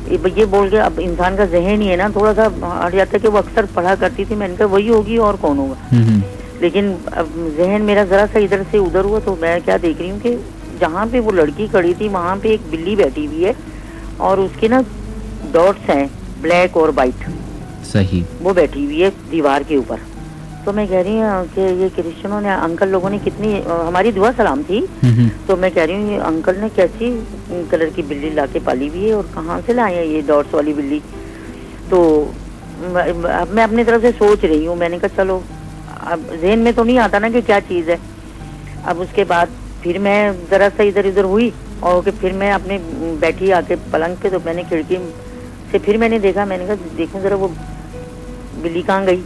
ये बोल के अब इंसान का जहन ही है ना, थोड़ा सा हट जाता है कि वो अक्सर पढ़ा करती थी, मैंने कहा वही होगी और कौन होगा। लेकिन अब जहन मेरा जरा सा इधर से उधर हुआ, तो मैं क्या देख रही हूँ कि जहाँ पे वो लड़की खड़ी थी वहाँ पे एक बिल्ली बैठी हुई है, और उसके ना डॉट्स हैं ब्लैक और वाइट। सही। वो बैठी हुई है दीवार के ऊपर। तो मैं कह रही हूँ कि ये क्रिश्चियनों ने, अंकल लोगों ने कितनी हमारी दुआ सलाम थी। तो मैं कह रही हूँ ये अंकल ने कैसी कलर की बिल्ली लाके पाली हुई है और कहाँ से लाए हैं ये डॉट्स वाली बिल्ली। तो अब मैं अपनी तरफ से सोच रही हूँ, मैंने कहा चलो, अब ज़हन में तो नहीं आता ना कि क्या चीज़ है। अब उसके बाद फिर मैं ज़रा सा इधर उधर हुई, और फिर मैं अपने बैठी आके पलंग पे, तो मैंने खिड़की से फिर मैंने देखा, मैंने कहा देखूं ज़रा वो बिल्ली कहाँ गई।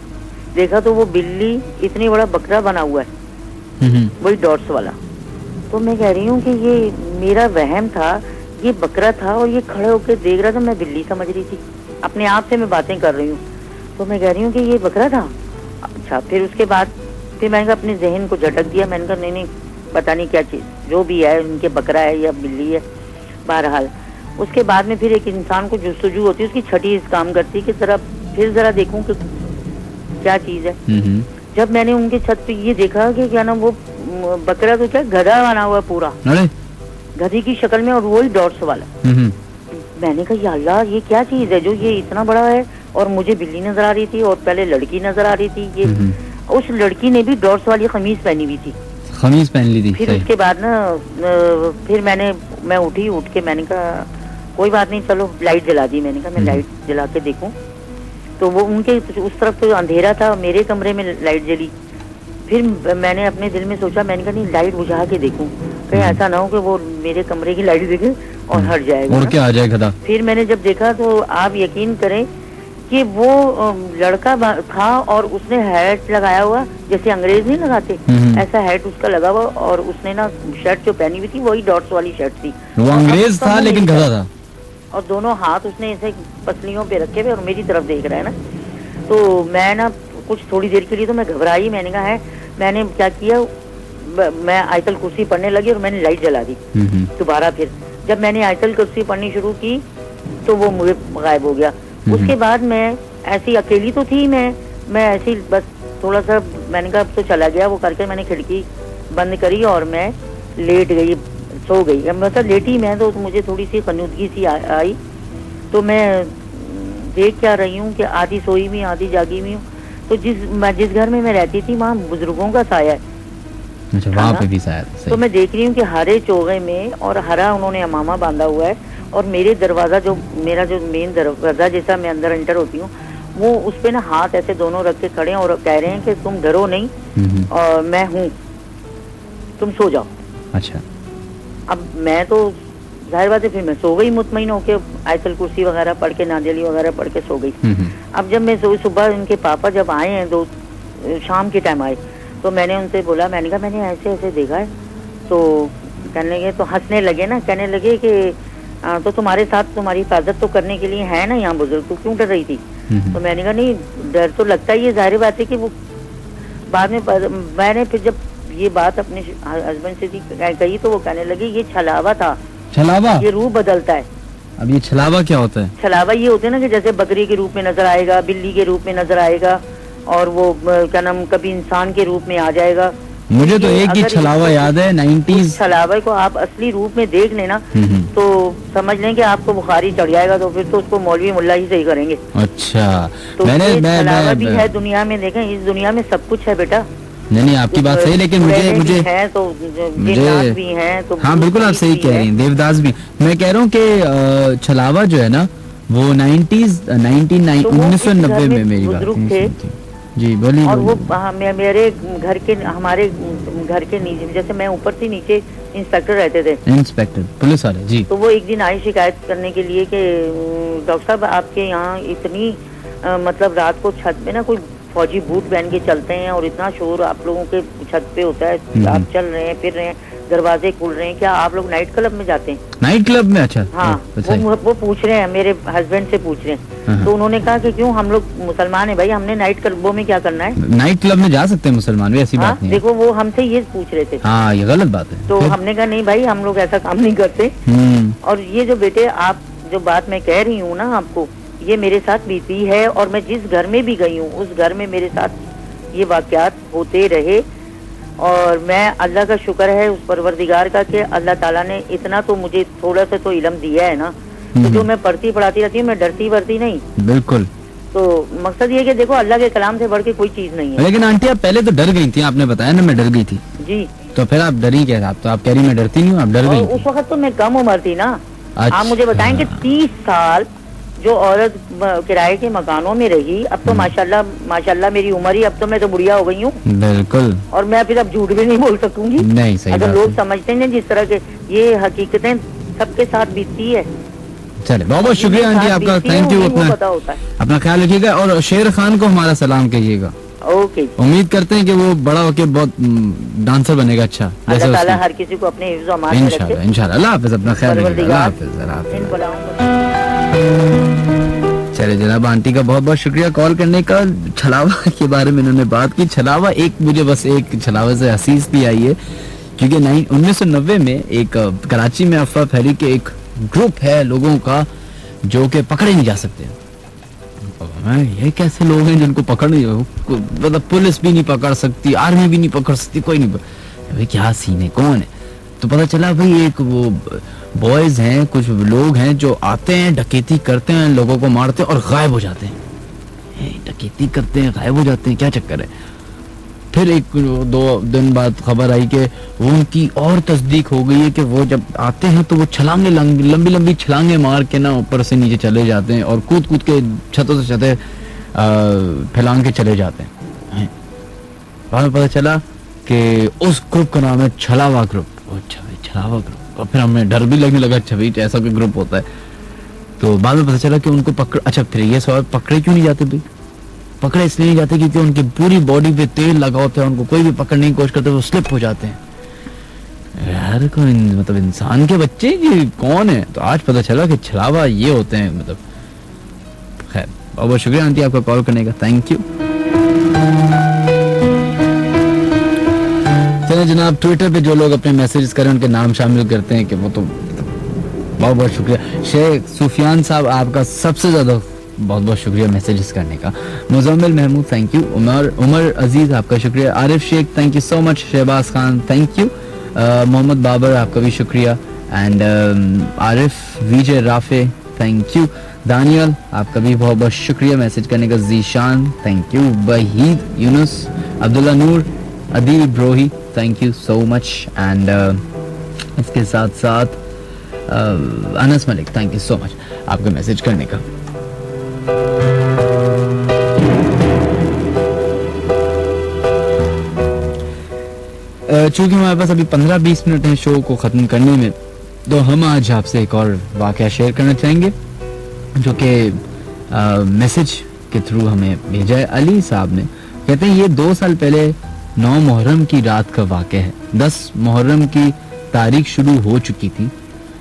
देखा तो वो बिल्ली इतनी बड़ा बकरा बना हुआ है, वही डॉट्स वाला। तो मैं कह रही हूँ कि ये मेरा वहम था, ये बकरा था और ये खड़े होकर देख रहा था, मैं बिल्ली समझ रही थी, अपने आप से मैं बातें कर रही हूँ। तो मैं कह रही हूँ कि ये बकरा था। अच्छा, फिर उसके बाद फिर मैंने अपने जहन को झटक दिया, मैंने कहा नहीं पता नहीं क्या चीज़, जो भी है उनके बकरा है या बिल्ली है, बहरहाल। उसके बाद में फिर एक इंसान को जुस्तजू होती है, उसकी छठी इस काम करती है कि जरा देखूं कि क्या चीज़ है। जब मैंने उनके छत पे ये देखा कि क्या नाम वो बकरा तो क्या गधा बना हुआ पूरा, गधी की शक्ल में, और वही डॉट्स वाला। मैंने कहा या अल्लाह ये क्या चीज़ है जो ये इतना बड़ा है, और मुझे बिल्ली नजर आ रही थी और पहले लड़की नजर आ रही थी। ये उस लड़की ने भी डॉट्स वाली कमीज पहनी हुई थी, कमीज पहन ली थी। फिर उसके बाद ना फिर मैं उठ के मैंने कहा कोई बात नहीं, चलो लाइट जला दी। मैंने कहा मैं लाइट जला के देखूं, तो वो उनके उस तरफ तो अंधेरा था, मेरे कमरे में लाइट जली। फिर मैंने अपने दिल में सोचा, मैंने कहा नहीं लाइट बुझा के देखूं, कहीं ऐसा ना हो कि वो मेरे कमरे की लाइट देखे और हट जाएगा और क्या आ जाएगा। फिर मैंने जब देखा तो आप यकीन करें कि वो लड़का था और उसने हैट लगाया हुआ, जैसे अंग्रेज नहीं लगाते, ऐसा हैट उसका लगा हुआ, और उसने ना शर्ट जो पहनी हुई थी वही डॉट्स वाली शर्ट थी। वो अंग्रेज था लेकिन गधा था, और दोनों हाथ उसने ऐसे पसलियों पे रखे हुए और मेरी तरफ देख रहा है ना। तो मैं ना कुछ थोड़ी देर के लिए तो मैं घबराई, मैंने कहा है, मैंने क्या किया, मैं आयतल कुर्सी पढ़ने लगी और मैंने लाइट जला दी दोबारा। फिर जब मैंने आयतल कुर्सी पढ़नी शुरू की तो वो मुझे गायब हो गया। उसके बाद मैं ऐसी अकेली तो थी, मैं ऐसी बस थोड़ा सा, मैंने कहा अब तो चला गया वो करके मैंने खिड़की बंद करी और मैं लेट गई, सो गई। मतलब लेटी मैं तो मुझे थोड़ी सी कन्नूदगी सी आई। तो मैं देख क्या रही हूँ कि आधी सोई हुई आधी जागी हुई हूँ। तो जिस घर में मैं रहती थी वहाँ बुजुर्गों का साया है। अच्छा, वहाँ पे भी साया। तो मैं देख रही हूँ कि हरे चोगे में और हरा उन्होंने अमामा बांधा हुआ है, और मेरे दरवाजा जो मेरा जो मेन दरवाजा जैसा मैं अंदर एंटर होती हूँ, वो उस पे ना हाथ ऐसे दोनों रख के खड़े हैं और कह रहे हैं कि तुम डरो नहीं और मैं हूँ, तुम सो जाओ। अच्छा, अब मैं तो जाहिर बात है फिर मैं सो गई मुतमईन होके, आयतल कुर्सी वगैरह पढ़ के, नादिली वगैरह पढ़ के सो गई। अब जब मैं सुबह उनके पापा जब आए हैं, शाम के टाइम आए, तो मैंने उनसे बोला, मैंने कहा मैंने ऐसे ऐसे देखा है। तो कहने लगे, तो हंसने लगे ना, कहने लगे कि तो तुम्हारे साथ तुम्हारी हिफाजत तो करने के लिए है ना यहाँ बुजुर्ग, तो क्यों डर रही थी? तो मैंने कहा नहीं डर तो लगता ही है, जाहिर बात है कि वो बाद में मैंने फिर जब ये बात अपने हस्बैंड से कही तो वो कहने लगे ये छलावा था। छलावा? ये रूप बदलता है। अब ये छलावा क्या होता है? छलावा ये होता है ना कि जैसे बकरी के रूप में नजर आएगा, बिल्ली के रूप में नजर आएगा, और वो क्या नाम कभी इंसान के रूप में आ जाएगा। मुझे तो एक ही छलावा याद है 90s। छलावे को आप असली रूप में देख लेना तो समझ लें कि आपको बुखारी चढ़ जाएगा, तो फिर तो उसको मौलवी मुल्ला ही सही करेंगे। अच्छा, तो छलावा भी है दुनिया में। देखें इस दुनिया में सब कुछ है बेटा। नहीं आपकी बात सही, लेकिन मुझे है तो देवदास भी हैं, तो हाँ बिल्कुल आप सही कह रही हैं, देवदास भी। मैं कह रहा हूँ कि छलावा जो है ना वो 1990 में मेरी बात थे जी, बोलिए। और वो मेरे हमारे घर के नीचे, जैसे मैं ऊपर थी, नीचे इंस्पेक्टर रहते थे, इंस्पेक्टर पुलिस वाले जी। तो वो एक दिन आई शिकायत करने के लिए कि डॉक्टर साहब आपके यहाँ इतनी मतलब रात को छत पे ना कोई फौजी बूट पहन के चलते हैं और इतना शोर आप लोगों के छत पे होता है, आप चल रहे हैं, फिर रहे हैं, दरवाजे खुल रहे हैं। क्या आप लोग नाइट क्लब में जाते हैं? नाइट क्लब में? अच्छा हाँ, वो पूछ रहे हैं, मेरे हस्बैंड से पूछ रहे हैं। तो उन्होंने कहा कि क्यों, हम लोग मुसलमान है भाई, हमने नाइट क्लबों में क्या करना है? नाइट क्लब में जा सकते हैं मुसलमान भी, ऐसी बात नहीं है। देखो वो हमसे ये पूछ रहे थे। हाँ, ये गलत बात है। तो हमने कहा नहीं भाई, हम लोग ऐसा काम नहीं करते। और ये जो बेटे आप जो बात मैं कह रही हूँ ना आपको, ये मेरे साथ बीती है और मैं जिस घर में भी गई हूँ उस घर में मेरे साथ ये वाकयात होते रहे। और मैं अल्लाह का शुक्र है उस परवरदिगार का कि अल्लाह ताला ने इतना तो मुझे थोड़ा सा तो इल्म दिया है ना, तो जो मैं पढ़ती पढ़ाती रहती हूँ, मैं डरती वरती नहीं। बिल्कुल। तो मकसद ये कि देखो अल्लाह के कलाम से बढ़ के कोई चीज नहीं है। लेकिन आंटी आप पहले तो डर गई थी, आपने बताया ना मैं डर गई थी। जी। तो फिर आप डरी क्या? आप तो आप कह रही मैं डरती नहीं हूँ, आप डर गई। उस वक्त तो मैं कम उम्र थी ना। अच्छा। आप मुझे बताएं कि 30 साल जो औरत किराए के मकानों में रही, अब तो माशाल्लाह मेरी उम्र ही, अब तो मैं तो बुढ़िया हो गई हूँ। बिल्कुल। और मैं फिर अब झूठ भी नहीं बोल सकूंगी। नहीं, सही अगर लोग समझते हैं जिस तरह के, ये हकीकतें सबके साथ बीतती है। चले, बहुत बहुत शुक्रिया आंटी आपका, थैंक यू। अपना ख्याल रखिएगा और शेर खान को हमारा सलाम कहिएगा। ओके। उम्मीद करते हैं कि वो बड़ा होके बहुत डांसर बनेगा। अच्छा, अल्लाह ताला हर किसी को अपने हिफ्ज़ व अमान में रखे। इंशाल्लाह इंशाल्लाह। अल्लाह हाफिज़, अपना ख्याल रखिएगा। अल्लाह हाफिज़। चले जनाब, आंटी का बहुत बहुत शुक्रिया कॉल करने का। छलावा के बारे में इन्होंने बात की। छलावा एक, मुझे बस एक छलावा से हसीस भी आई है, क्योंकि 1990 में एक कराची में अफवाह फैली कि एक ग्रुप है लोगों का जो कि पकड़े नहीं जा सकते। ये कैसे लोग हैं जिनको पकड़ नहीं, मतलब पुलिस भी नहीं पकड़ सकती, आर्मी भी नहीं पकड़ सकती, कोई नहीं। भाई क्या सीन है, कौन है? तो पता चला भाई एक वो बॉयज हैं, कुछ लोग हैं जो आते हैं, डकैती करते हैं, लोगों को मारते हैं और गायब हो जाते हैं। डकैती करते हैं, गायब हो जाते हैं, क्या चक्कर है? फिर 1-2 दिन बाद खबर आई कि उनकी और तस्दीक हो गई है कि वो जब आते हैं तो वो छलांगे, लंबी लंबी छलांगे मार के ना ऊपर से नीचे चले जाते हैं और कूद कूद के छतों से छतें फैलांग के चले जाते हैं। बाद में पता चला कि उस ग्रुप का नाम है छलावा ग्रुप। अच्छा भाई, छलावा ग्रुप। और फिर हमें डर भी लगने लगा, अच्छा भाई ऐसा कोई ग्रुप होता है। तो बाद में पता चला कि उनको पकड़, अच्छा फिर ये सवाल, पकड़े क्यों नहीं जाते भाई? पकड़े इसलिए नहीं जाते क्योंकि उनकी पूरी बॉडी पे तेल लगा होता है, उनको कोई भी पकड़ने की कोशिश करते वो स्लिप हो जाते हैं। यार कोई मतलब इंसान के बच्चे ये कौन है? तो आज पता चला कि छलावा ये होते हैं। मतलब खैर, बहुत बहुत शुक्रिया आंटी आपका कॉल करने का, थैंक यू। चलिए जनाब, ट्विटर पे जो लोग अपने मैसेजेस करें उनके नाम शामिल करते हैं कि वो तो बहुत बहुत शुक्रिया। शेख सुफियान साहब आपका सबसे ज्यादा बहुत बहुत शुक्रिया मैसेजेस करने का। Muzammil Mahmood thank you. उमर अजीज आपका शुक्रिया। Arif Sheikh thank you so much. Shahbaz Khan thank you. Mohammad Babar आपका भी शुक्रिया। And Arif Vijay Rafe thank you. Daniyal आपका भी बहुत बहुत शुक्रिया मैसेज करने का। Zeeshan thank you. Waheed Younis, Abdullah Noor, Adeel Brohi thank you so much. And इसके साथ साथ Anas Malik thank you so much आपका मैसेज करने का। चूंकि हमारे पास अभी 15-20 मिनट हैं शो को खत्म करने में, तो हम आज आपसे एक और वाकया शेयर करना चाहेंगे जो कि मैसेज के थ्रू हमें भेजा है। अली साहब ने, कहते हैं ये 2 साल पहले 9 मुहर्रम की रात का वाकया है। 10 मुहर्रम की तारीख शुरू हो चुकी थी।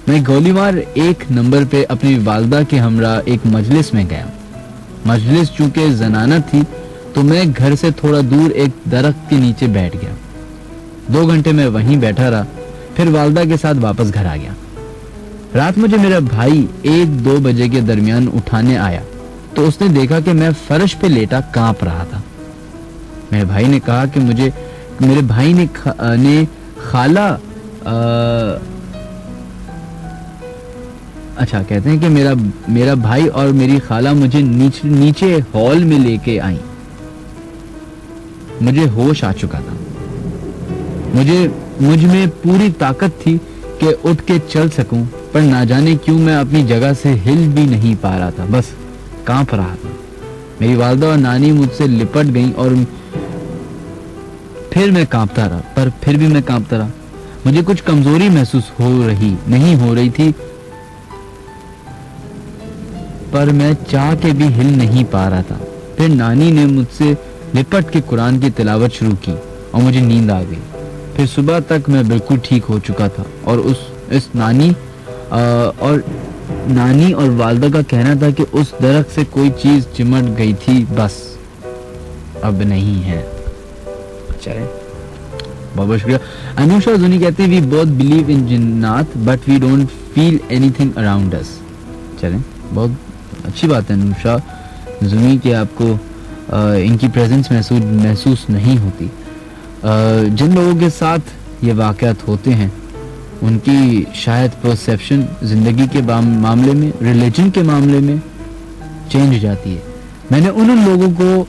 मैं गोलीवार 1 नंबर पे अपनी वालदा के हमरा एक मजलिस में गया। मजलिस चूंकि जनाना थी तो मैं घर से थोड़ा दूर एक दरख्त के नीचे बैठ गया। 2 घंटे में वहीं बैठा रहा, फिर वालदा के साथ वापस घर आ गया। रात मुझे मेरा भाई 1-2 बजे के दरमियान उठाने आया तो उसने देखा कि मैं फर्श पे लेटा कांप रहा था। मेरे भाई ने कहा कि मेरे भाई ने खाला अच्छा कहते हैं कि मेरा भाई और मेरी खाला मुझे नीचे हॉल में लेके आई। मुझे होश आ चुका था। मुझ में पूरी ताकत थी कि उठ के चल सकूं, पर ना जाने क्यों मैं अपनी जगह से हिल भी नहीं पा रहा था, बस कांप रहा था। मेरी वालदा और नानी मुझसे लिपट गईं और फिर मैं कांपता रहा। मुझे कुछ कमजोरी महसूस नहीं हो रही थी, पर मैं चाह के भी हिल नहीं पा रहा था। फिर नानी ने मुझसे लिपट के कुरान की तिलावत शुरू की और मुझे नींद आ गई। फिर सुबह तक मैं बिल्कुल ठीक हो चुका था और इस नानी और वालदा का कहना था कि उस दरख्त से कोई चीज चिमट गई थी, बस अब नहीं है। चले, बहुत बहुत शुक्रिया। अनुषा जुनी कहते हैं वी बोथ बिलीव इन जिन्नात but we don't feel anything around us. चलें, बहुत अच्छी बात है अनुषा जुनी कि आपको इनकी प्रेजेंस महसूस नहीं होती। जिन लोगों के साथ ये वाक़यात होते हैं उनकी शायद परसेप्शन ज़िंदगी के मामले में, रिलीजन के मामले में चेंज हो जाती है। मैंने उन लोगों को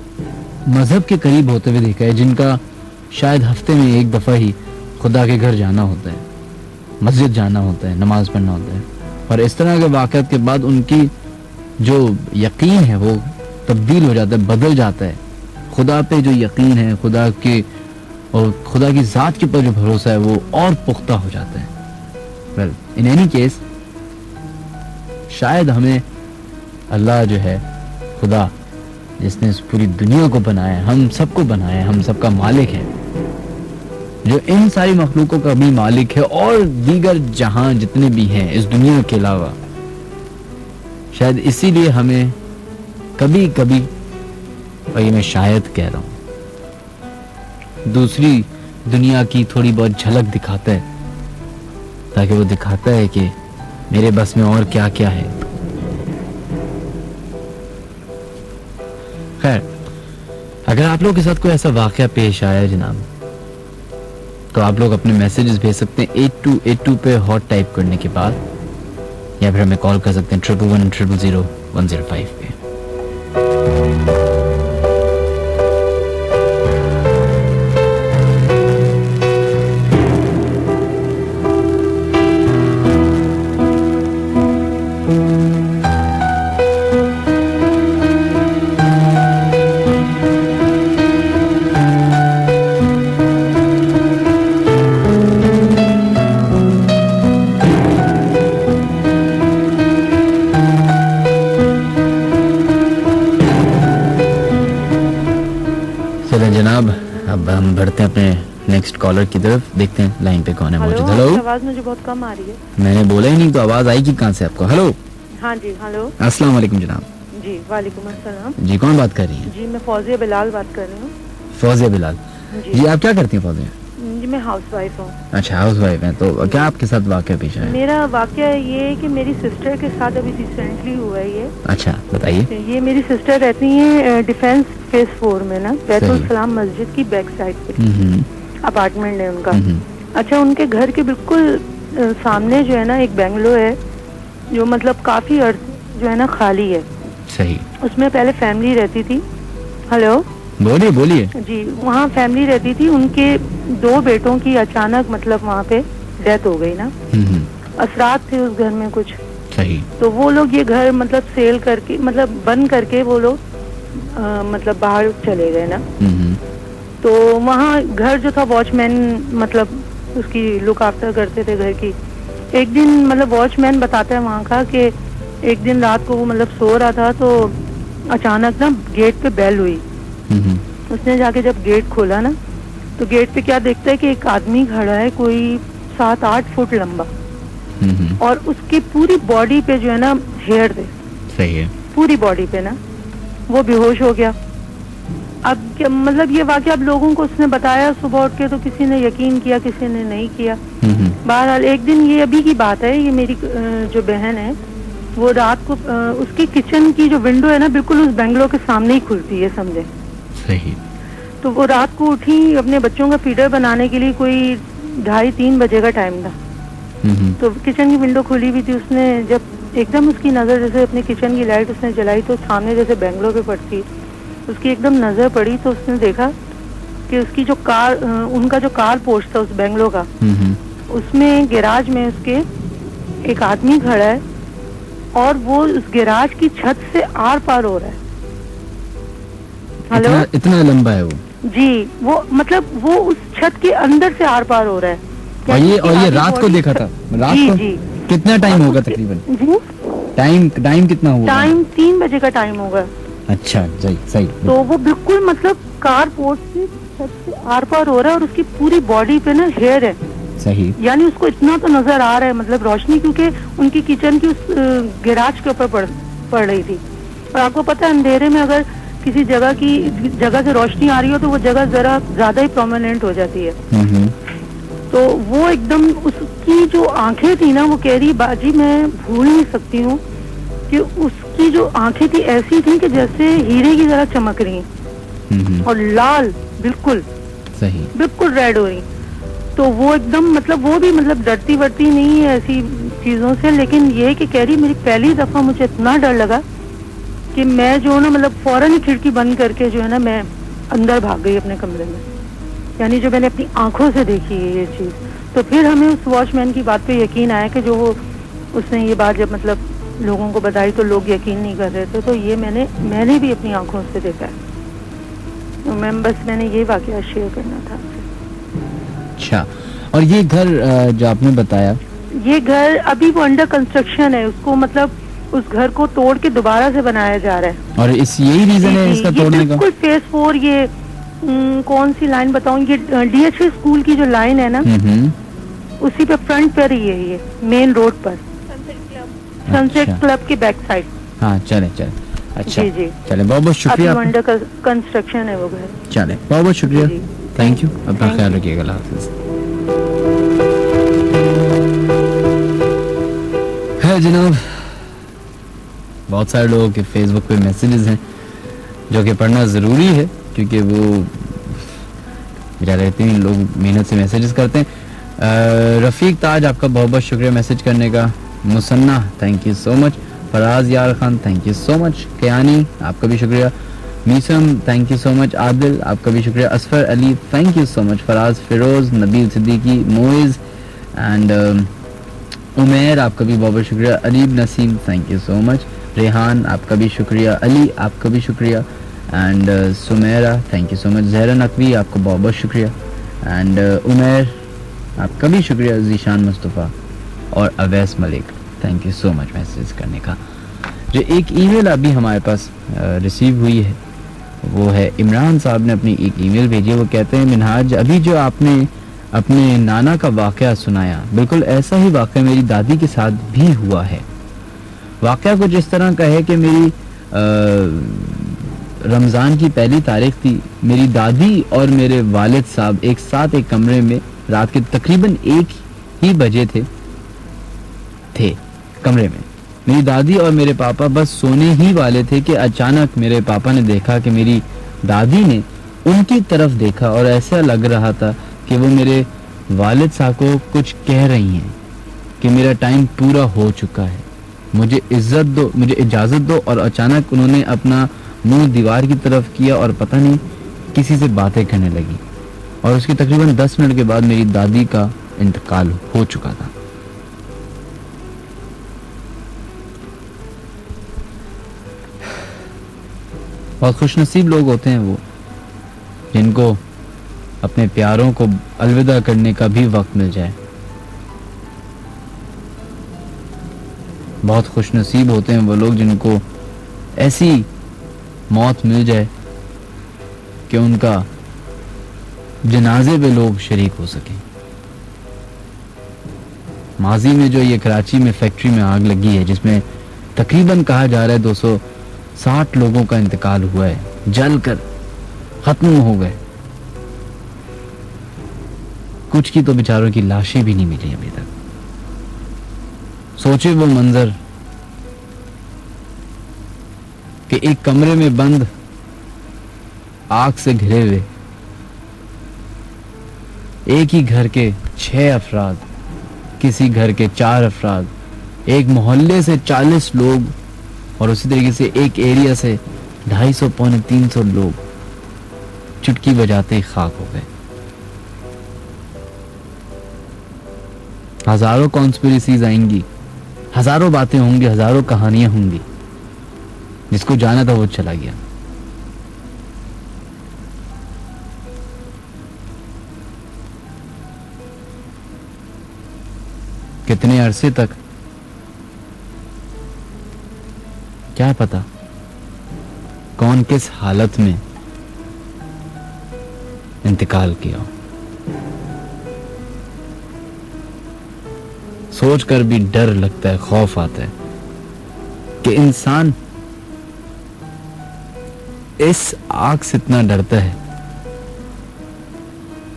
मज़हब के करीब होते हुए देखा है जिनका शायद हफ्ते में एक दफ़ा ही खुदा के घर जाना होता है, मस्जिद जाना होता है, नमाज पढ़ना होता है, और इस तरह के वाक़यात के बाद उनकी जो यकीन है वो तब्दील हो जाता है, बदल जाता है। खुदा पे जो यकीन है, खुदा के और खुदा की ज़ात के ऊपर जो भरोसा है वो और पुख्ता हो जाता है। वेल, इन एनी केस शायद हमें अल्लाह जो है, खुदा जिसने इस पूरी दुनिया को बनाया, हम सबको बनाया, हम सबका मालिक है, जो इन सारी मखलूकों का भी मालिक है और दीगर जहां जितने भी हैं इस दुनिया के अलावा, शायद इसीलिए हमें कभी कभी, और ये मैं शायद कह रहा हूं, दूसरी दुनिया की थोड़ी बहुत झलक दिखाता है, ताकि वो दिखाता है कि मेरे बस में और क्या क्या है। खैर, अगर आप लोग के साथ कोई ऐसा वाकया पेश आया जनाब, तो आप लोग अपने मैसेजेस भेज सकते हैं 8282 पे हॉट टाइप करने के बाद, या फिर हमें कॉल कर सकते हैं 111000105 पे। अब हम बढ़ते हैं अपने नेक्स्ट कॉलर की तरफ, देखते हैं लाइन पे कौन है मौजूद। हेलो, आवाज मुझे बहुत कम आ रही है। मैंने बोला ही नहीं तो आवाज आएगी कहाँ से आपको। हेलो, हाँ जी, हेलो, अस्सलाम वालेकुम जनाब। जी वालेकुम अस्सलाम। जी, कौन बात कर रही हैं? जी, मैं फौजिया बिलाल बात कर रही हूँ। फौजिया बिलाल जी, आप क्या करती हैं फौजिया? जी, मैं हाउस वाइफ हूँ। अच्छा, हाउस वाइफ है, तो क्या आपके साथ वाकया पेश आया? मेरा वाकया ये है कि मेरी सिस्टर के साथ अभी रिसेंटली हुआ है ये। अच्छा, बताइए। ये मेरी सिस्टर रहती है डिफेंस फेज 4 में ना, बैतुल सलाम मस्जिद की बैक साइड पे अपार्टमेंट है उनका। अच्छा, उनके घर के बिल्कुल सामने जो है ना एक बेंगलो है, जो मतलब काफी अर्थ जो है ना खाली है। सही। उसमें पहले फैमिली रहती थी। हेलो, बोलिए बोलिए। जी, वहाँ फैमिली रहती थी, उनके 2 बेटों की अचानक मतलब वहाँ पे डेथ हो गई ना। असरात थे उस घर में कुछ। सही। तो वो लोग ये घर मतलब सेल करके, मतलब बंद करके वो लोग मतलब बाहर चले गए ना। तो वहाँ घर जो था, वॉचमैन मतलब उसकी लुक आफ्टर करते थे घर की। एक दिन मतलब वॉचमैन बताता है वहाँ का कि एक दिन रात को वो मतलब सो रहा था, तो अचानक ना गेट पे बेल हुई। उसने जाके जब गेट खोला ना, तो गेट पे क्या देखता है कि एक आदमी खड़ा है, कोई 7-8 फुट लंबा, और उसकी पूरी बॉडी पे जो है ना हेयर थे। सही है। पूरी बॉडी पे ना, वो बेहोश हो गया। अब क्या मतलब ये वाकया अब लोगों को उसने बताया सुबह उठ के, तो किसी ने यकीन किया, किसी ने नहीं किया। बहरहाल एक दिन, ये अभी की बात है, ये मेरी जो बहन है वो रात को उसकी किचन की जो विंडो है ना बिल्कुल उस बेंगलो के सामने ही खुलती है, समझे। सही। तो वो रात को उठी अपने बच्चों का फीडर बनाने के लिए, कोई 2:30-3 बजे का टाइम था। तो किचन की विंडो खुली हुई थी, उसने जब एकदम उसकी नजर जैसे अपने किचन की लाइट उसने जलाई, तो सामने जैसे बेंगलो पे पड़ती, उसकी एकदम नजर पड़ी, तो उसने देखा कि उसकी जो कार, उनका जो कार पोर्च था उस बेंगलो का, उसमें गैराज में उसके एक आदमी खड़ा है, और वो उस गैराज की छत से आर पार हो रहा है। हेलो, इतना लंबा है वो? जी, वो मतलब वो उस छत के अंदर से आर पार हो रहा है। और ये रात को देखा था? रात जी, को? जी। कितना टाइम होगा तकरीबन? जी, टाइम कितना हुआ? टाइम 3 बजे का टाइम होगा। अच्छा सही सही। तो वो बिल्कुल मतलब कार पोर्ट से छत से आर पार हो रहा है और उसकी पूरी बॉडी पे ना हेयर है। सही। यानी उसको इतना तो नजर आ रहा है मतलब रोशनी, क्योंकि उनकी किचन की उस गैराज के ऊपर पड़ रही थी। और आपको पता है अंधेरे में अगर किसी जगह से रोशनी आ रही हो तो वो जगह जरा ज्यादा ही प्रोमिनेंट हो जाती है। तो वो एकदम उसकी जो आंखें थी ना, वो कह रही बाजी मैं भूल नहीं सकती हूँ कि उसकी जो आंखें थी ऐसी थी कि जैसे हीरे की तरह चमक रही और लाल बिल्कुल सही, बिल्कुल रेड हो रही। तो वो एकदम मतलब वो भी मतलब डरती वरती नहीं है ऐसी चीजों से, लेकिन ये कि कह रही मेरी पहली दफा मुझे इतना डर लगा कि मैं जो है ना मतलब फौरन ही खिड़की बंद करके जो है ना मैं अंदर भाग गई अपने कमरे में। यानी जो मैंने अपनी आंखों से देखी है ये चीज। तो फिर हमें उस वॉचमैन की बात पे यकीन आया कि जो वो उसने ये बात जब मतलब लोगों को बताई तो लोग यकीन नहीं कर रहे थे। तो ये मैंने भी अपनी आंखों से देखा है। तो मैंने ये वाकया शेयर करना था। अच्छा, और ये घर जो आपने बताया, ये घर अभी वो अंडर कंस्ट्रक्शन है। उसको मतलब उस घर को तोड़ के दोबारा से बनाया जा रहा है। और यही रीजन है इसका तोड़ने का? बिल्कुल फेज 4 ये कौन सी लाइन बताऊं, ये DHV स्कूल की जो लाइन है ना उसी पे फ्रंट पर ही है, ये मेन रोड पर सनसेट क्लब के बैक साइड। हाँ चले अच्छा जी चले, बहुत बहुत शुक्रिया। अंडर कंस्ट्रक्शन है वो घर। चले, बहुत बहुत शुक्रिया, थैंक यू, अपना ख्याल रखिएगा, अल्लाह हाफिज़। है जनाब, बहुत सारे लोगों के फेसबुक पे मैसेजेस हैं जो कि पढ़ना ज़रूरी है क्योंकि वो बेचारे इतने लोग मेहनत से मैसेजेस करते हैं। रफ़ीक ताज, आपका बहुत बहुत शुक्रिया मैसेज करने का। Musanna, thank you so much. Faraz Yar Khan, thank you so much. Kayani, आपका भी शुक्रिया। Meesam, thank you so much. Adil, आपका भी शुक्रिया। Asfar Ali, thank you so much. Faraz, Firoz, Nabeel Siddiqui, Moiz and Umer, आपका भी बहुत बहुत शुक्रिया। Aleeb Naseem, thank you so much. Rehan, आपका भी शुक्रिया। अली, आपका भी शुक्रिया। And Sumera, thank you so much. Zahra Naqvi, आपका बहुत बहुत शुक्रिया। एंड उमेर, आपका भी शुक्रिया। जीशान मुस्तफ़ा और Awais Malik, thank you so much message करने का। जो एक ईमेल अभी हमारे पास रिसीव हुई है वो है इमरान साहब ने अपनी एक ईमेल भेजी है। वो कहते हैं मिनहाज, अभी जो आपने अपने नाना का वाक़या सुनाया, बिल्कुल ऐसा ही वाक़या मेरी दादी के साथ भी हुआ है। वाक़या कुछ इस तरह का है कि मेरी रमज़ान की पहली तारीख थी। मेरी दादी और मेरे वालिद साहब एक साथ एक कमरे में रात के तकरीबन 1 ही बजे थे कमरे में। मेरी दादी और मेरे पापा बस सोने ही वाले थे कि अचानक मेरे पापा ने देखा कि मेरी दादी ने उनकी तरफ देखा और ऐसा लग रहा था कि वो मेरे वालिद साहब को कुछ कह रही हैं कि मेरा टाइम पूरा हो चुका है, मुझे इजाज़त दो। और अचानक उन्होंने अपना मुंह दीवार की तरफ किया और पता नहीं किसी से बातें करने लगी। और उसके तकरीबन 10 मिनट के बाद मेरी दादी का इंतकाल हो चुका था। बहुत खुशनसीब लोग होते हैं वो जिनको अपने प्यारों को अलविदा करने का भी वक्त मिल जाए। बहुत खुशनसीब होते हैं वो लोग जिनको ऐसी मौत मिल जाए कि उनका जनाजे पे लोग शरीक हो सकें। माजी में जो ये कराची में फैक्ट्री में आग लगी है जिसमें तकरीबन कहा जा रहा है 260 लोगों का इंतकाल हुआ है, जलकर खत्म हो गए। कुछ की तो बेचारों की लाशें भी नहीं मिली अभी तक। सोचे वो मंजर कि एक कमरे में बंद आग से घिरे हुए एक ही घर के 6 अफराद, किसी घर के 4 अफराद, एक मोहल्ले से 40 लोग और उसी तरीके से एक एरिया से 250 पौने 300 लोग चुटकी बजाते ही खाक हो गए। हजारों कॉन्स्पिरेसीज आएंगी, हजारों बातें होंगी, हजारों कहानियां होंगी। जिसको जाना था वो चला गया। कितने अरसे तक क्या पता कौन किस हालत में इंतकाल किया। सोचकर भी डर लगता है, खौफ आता है कि इंसान इस आग से इतना डरता है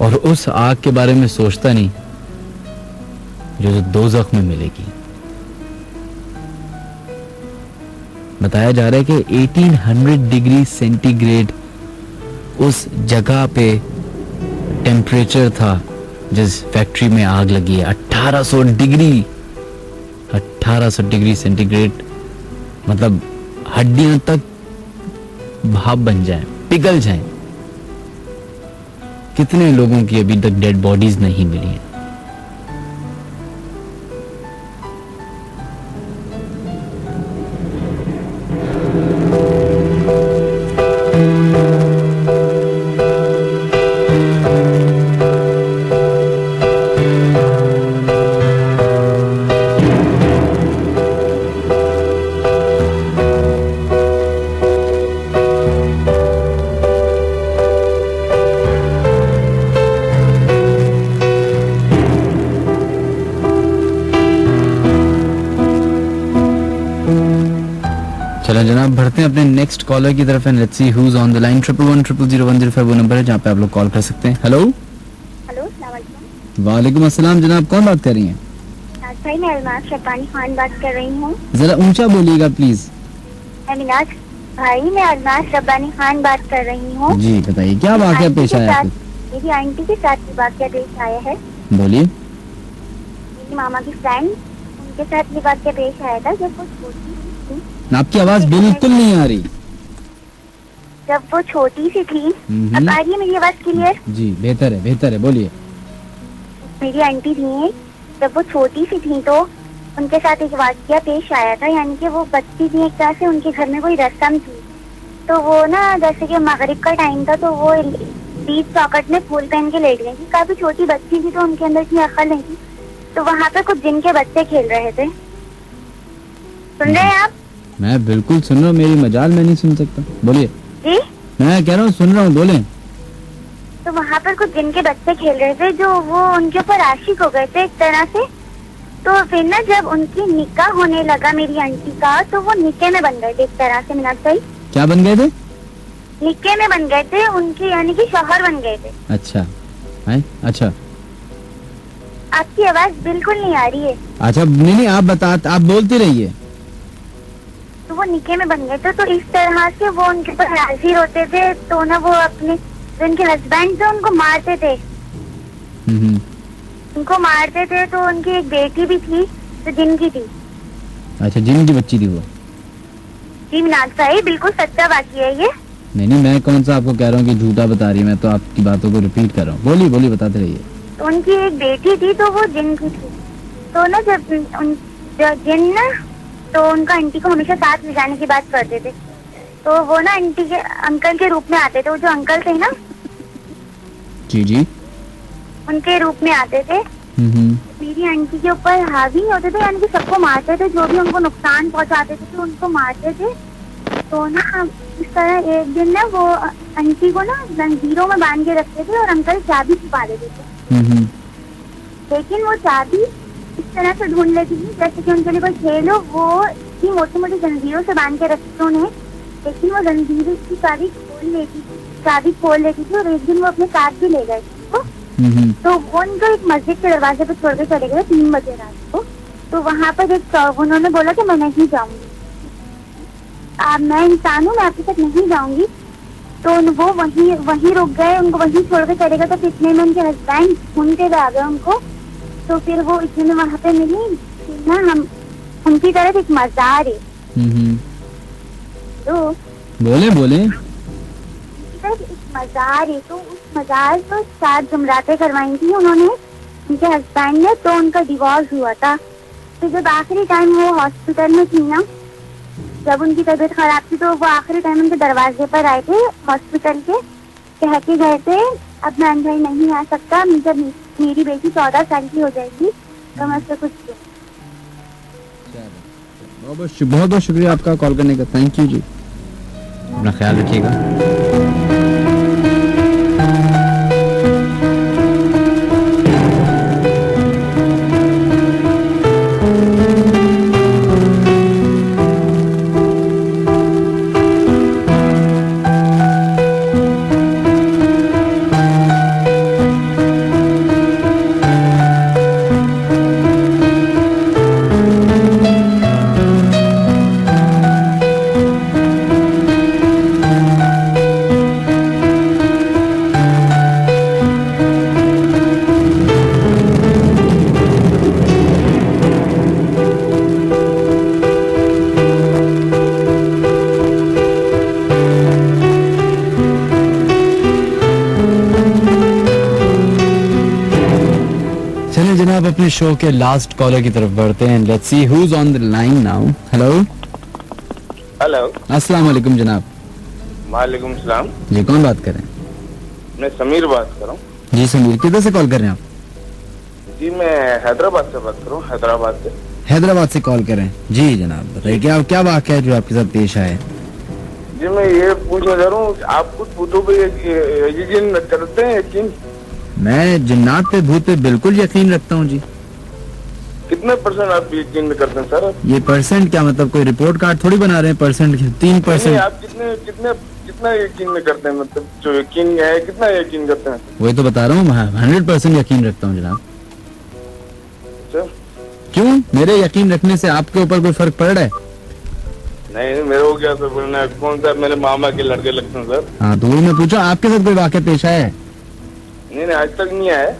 और उस आग के बारे में सोचता नहीं जो दोज़ख में मिलेगी। बताया जा रहा है कि 1800 डिग्री सेंटीग्रेड उस जगह पे टेम्परेचर था जिस फैक्ट्री में आग लगी है। 1800 डिग्री सेंटीग्रेड, मतलब हड्डियां तक भाप बन जाए, पिघल जाए। कितने लोगों की अभी तक डेड बॉडीज नहीं मिली हैं। जनाब बढ़ते हैं अपने नेक्स्ट कॉलर की तरफ। Let's see who is on the line. 11100105 वो नंबर है जहाँ पे आप लोग कॉल कर सकते हैं। हेलो वालेकुम अस्सलाम। जनाब कौन बात कर रही हैं? भाई मैं अल्मास रब्बानी खान बात कर रही हूँ। जरा ऊंचा बोलिएगा प्लीज। भाई मैं अल्मास रब्बानी खान बात कर रही हूँ। जी बताइए क्या वाक़या पेश आया है? मेरी आंटी के साथ ये वाक़या पेश आया है। बोलिए। मेरी मामा की फ्रेंड, उनके साथ ये वाक़या पेश आया था जब वो छोटी थी। आपकी आवाज बिल्कुल नहीं आ रही। जब वो छोटी सी थी। अब आ रही है मेरी आवाज क्लियर? जी बेहतर है बोलिए। मेरी आंटी थी, जब वो छोटी सी थी तो उनके साथ एक वाक़या पेश आया था। यानी कि वो बच्ची थी, एक तरह से उनके घर में कोई रस्म थी। तो वो ना जैसे कि मगरिब का टाइम था तो वो बीच चौकट में फूल पहन के लेट गई थी। काफी छोटी बच्ची थी तो उनके अंदर इतनी अक्ल नहीं थी। तो वहाँ पे कुछ जिन के बच्चे खेल रहे थे। सुन रहे हैं आप? मैं बिल्कुल सुन रहा हूँ, मेरी मजाल मैं नहीं सुन सकता। बोलिए। जी मैं कह रहा हूँ सुन रहा हूँ, बोले। तो वहाँ पर कुछ जिन के बच्चे खेल रहे थे जो वो उनके ऊपर आशिक हो गए थे एक तरह से। तो फिर ना जब उनकी निकाह होने लगा मेरी आंटी का, तो वो निके में बन गए थे एक तरह से। मिनाज भाई क्या बन गए थे? निके में बन गए थे, उनकी यानी कि शौहर बन गए थे। अच्छा है? अच्छा आपकी आवाज बिल्कुल नहीं आ रही है। अच्छा नहीं आप बोलती रहिए। तो वो निके में बन गए थे, तो इस तरह से वो उनके ऊपर हाजिर होते थे। तो ना वो अपने जो उनके हस्बैंड थे उनको मारते थे। उनको मारते थे। तो उनकी एक बेटी भी थी जो जिन की थी। अच्छा जिन की बच्ची थी वो? जी मिनाज भाई बिल्कुल सच्चा वाक़या है ये। नहीं मैं कौन सा आपको कह रहा हूँ कि झूठा बता रही है, मैं तो आपकी बातों को रिपीट कर रहा हूँ। बोलिए बताते रहिए। तो उनकी एक बेटी थी तो वो जिन की थी। तो ना जब जिन ना तो उनका आंटी को हमेशा साथ ले जाने की बात करते थे। तो वो ना आंटी के अंकल के रूप में आते थे। वो जो अंकल थे ना, जी उनके रूप में आते थे। मेरी आंटी के ऊपर हावी होते थे, यानी कि सबको मारते थे, जो भी उनको नुकसान पहुंचाते थे तो उनको मारते थे। तो ना इस तरह एक दिन ना वो आंटी को ना जंजीरों में बांध के रखते थे और अंकल चाबी छुपा देते थे। लेकिन वो चाबी इस तरह से ढूंढ लेती थी जैसे कि उनके लिए कोई खेल हो। वो इतनी मोटी मोटी जंजीरों से बांध के रखते थे उन्हें, लेकिन वो जंजीरों की चाबी खोल लेती थी और एक दिन वो अपने साथ भी ले गए थे। तो वो उनको एक मस्जिद के दरवाजे पे छोड़ के चले गए 3 बजे रात को। तो वहाँ पर उन्होंने बोला कि मैं नहीं जाऊंगी, मैं इंसान हूँ, मैं आपके साथ नहीं जाऊंगी। तो वो वहीं रुक गए, उनको वहीं छोड़ के चले गए। तो इतने में उनके हस्बैंड ढूंढते आ गए उनको। तो फिर वो इतने में वहाँ पे मिली ना, हम उनकी तरफ एक मजार है। तो बोले एक मजार है। तो उस मजार को 7 जुमरातें करवाई थी उन्होंने, उनके हस्बैंड ने। तो उनका डिवोर्स हुआ था। तो जब आखिरी टाइम वो हॉस्पिटल में थी ना, जब उनकी तबीयत खराब थी, तो वो आखिरी टाइम उनके दरवाजे पर आए थे हॉस्पिटल के, कह के गए थे अब मैं अंदर नहीं आ सकता, जब मेरी बेटी 14 साल की हो जाएगी तो मैं उससे कुछ दूँ। बहुत बहुत शुक्रिया आपका कॉल करने का। थैंक यू जी। अपना ख्याल रखिएगा। जनाब अपने शो के लास्ट कॉलर की तरफ बढ़ते हैं। Let's see who is on the line now. Hello hello, अस्सलाम वालेकुम जनाब। वालेकुम सलाम। जी कौन बात कर रहे हैं? मैं समीर बात कर रहा हूँ। जी समीर, किधर से कॉल कर रहे हैं आप? जी मैं हैदराबाद से बात कर रहा हूँ, हैदराबाद से। हैदराबाद से कॉल कर रहे हैं। जी जनाब बताइए क्या क्या वाक़या है जो आपके साथ पेश आया है? जी मैं ये पूछना चाह रहा हूँ, आप कुछ भूतों पे यकीन करते हैं? यकीन? मैं जिन्नात पे भूत पे बिल्कुल यकीन रखता हूँ जी। कितने परसेंट आप यकीन करते हैं सर? ये परसेंट क्या मतलब कोई रिपोर्ट कार्ड थोड़ी बना रहे हैं परसेंट 3%? आप कितने कितने कितना यकीन करते हैं? मतलब जो यकीन है कितना यकीन करते हैं? वही तो बता रहा हूँ, 100% यकीन रखता हूँ जनाब। सर क्यों, मेरे यकीन रखने से आपके ऊपर कोई फर्क पड़ रहा है? नहीं, मेरे को क्या सर बोलना है? कौन सा मेरे मामा के लड़के लगते हैं सर। हाँ तो वही मैं पूछा, आपके साथ कोई वाक़या पेश आया है? नहीं आज तक नहीं आया।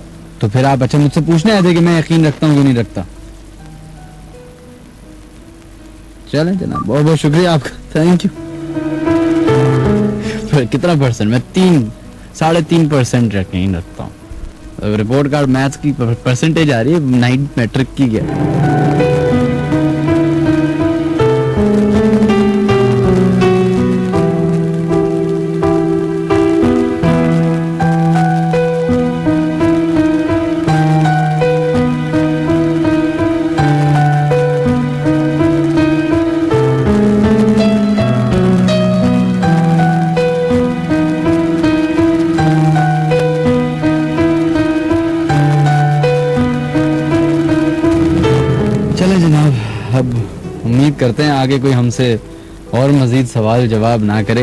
तो फिर आप अच्छा मुझसे पूछने आए थे कि मैं यकीन रखता हूँ कि नहीं रखता? चलें जनाब, बहुत बहुत शुक्रिया आपका, थैंक यू। कितना परसेंट? मैं 3.5% यकीन रखता हूँ। रिपोर्ट कार्ड मैथ्स की परसेंटेज आ रही है 9 मैट्रिक की क्या? उम्मीद करते हैं आगे कोई हमसे और मजीद सवाल जवाब ना करे।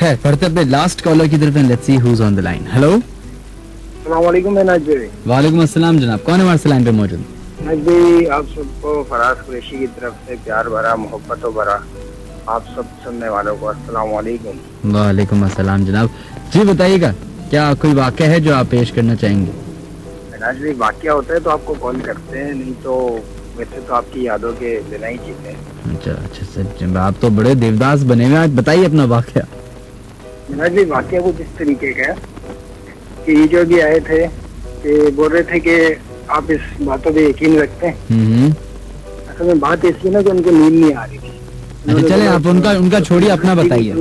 है पढ़ते अपने लास्ट कॉलर की तरफ। Let's see who is on the line. Hello अस्सलाम वालेकुम। मैं नाज भाई। वालेकुम अस्सलाम जनाब, कौन है हमारे लाइन पे मौजूद? नाज भाई, आप सबको फराज कुरैशी की तरफ से प्यार भरा मोहब्बत भरा आप सब सुनने वालों को अस्सलाम वालेकुम। वालेकुम अस्सलाम जनाब। जी बताइएगा, क्या कोई वाक़या है जो आप पेश करना चाहेंगे? नाज भाई, वाक़या होता है तो आपको कॉल करते हैं, नहीं तो वैसे तो आपकी यादों के बिना ही जीते हैं। अच्छा सच, आप तो बड़े देवदास बने हुए। आज बताइए अपना वाक़या। नाज भाई, वाक़या कुछ इस तरीके का है कि ये जो अभी आए थे कि बोल रहे थे कि आप इस बातों पे यकीन रखते हैं। असल में बात ऐसी है ना कि उनको नींद नहीं आ रही थी। अच्छा चले आप उनका छोड़िए, अपना बताइए।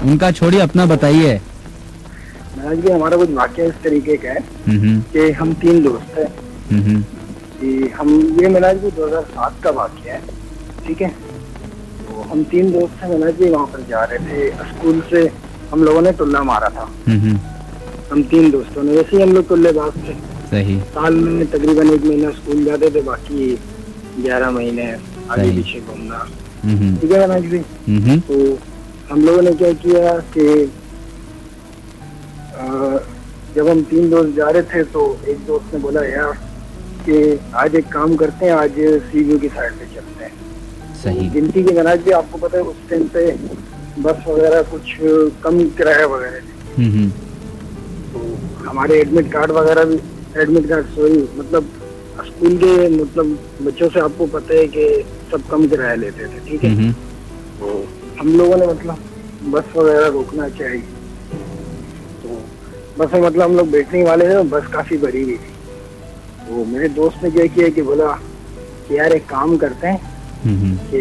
उनका छोड़िए, अपना बताइए। नाज भाई, हमारा कुछ वाक़या इस तरीके का है कि हम 3 दोस्त हैं कि हम ये मिलाज भी 2007 का वाक़या है, ठीक है। तो हम 3 दोस्त हैं मिलाज भी, वहाँ पर जा रहे थे स्कूल से। हम लोगों ने टुल्ला मारा था। हम 3 दोस्तों ने, वैसे ही हम लोग टुल्लेबाज थे। सही। साल में तकरीबन 1 महीना स्कूल जाते थे, बाकी 11 महीने आगे पीछे घूमना, ठीक है मिलाज भी। तो हम लोगों ने क्या किया कि जब हम 3 दोस्त जा रहे थे तो एक दोस्त ने बोला यार कि आज एक काम करते हैं, आज सी व्यू की साइड पे चलते हैं। सही। गिनती के गनाज भी आपको पता है उस टाइम पे बस वगैरह कुछ कम किराया वगैरह थे। तो हमारे एडमिट कार्ड मतलब स्कूल के मतलब बच्चों से आपको पता है कि सब कम किराया लेते थे, ठीक है। तो हम लोगों ने मतलब बस वगैरह रोकना चाहिए, तो बस में मतलब हम लोग बैठने वाले थे, बस काफी भरी हुई थी। तो मेरे दोस्त ने क्या किया कि बोला कि यार एक काम करते हैं कि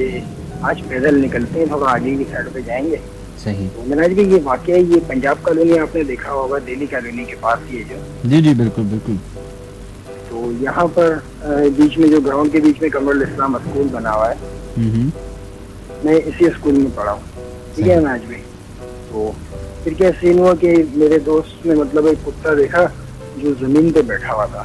आज पैदल निकलते हैं, थोड़ा आगे की साइड पे जाएंगे। सही। तो मैंने भी ये वाकया ये पंजाब कॉलोनी आपने देखा होगा, दिल्ली कॉलोनी के पास ये जो। जी बिल्कुल बिल्कुल। तो यहाँ पर बीच में जो ग्राउंड के बीच में कमरुल इस्लाम स्कूल बना हुआ है, मैं इसी स्कूल में पढ़ा हूँ, ठीक है मैच भी। तो फिर क्या सीन हुआ कि मेरे दोस्त ने मतलब एक कुत्ता देखा जो जमीन पे बैठा हुआ था,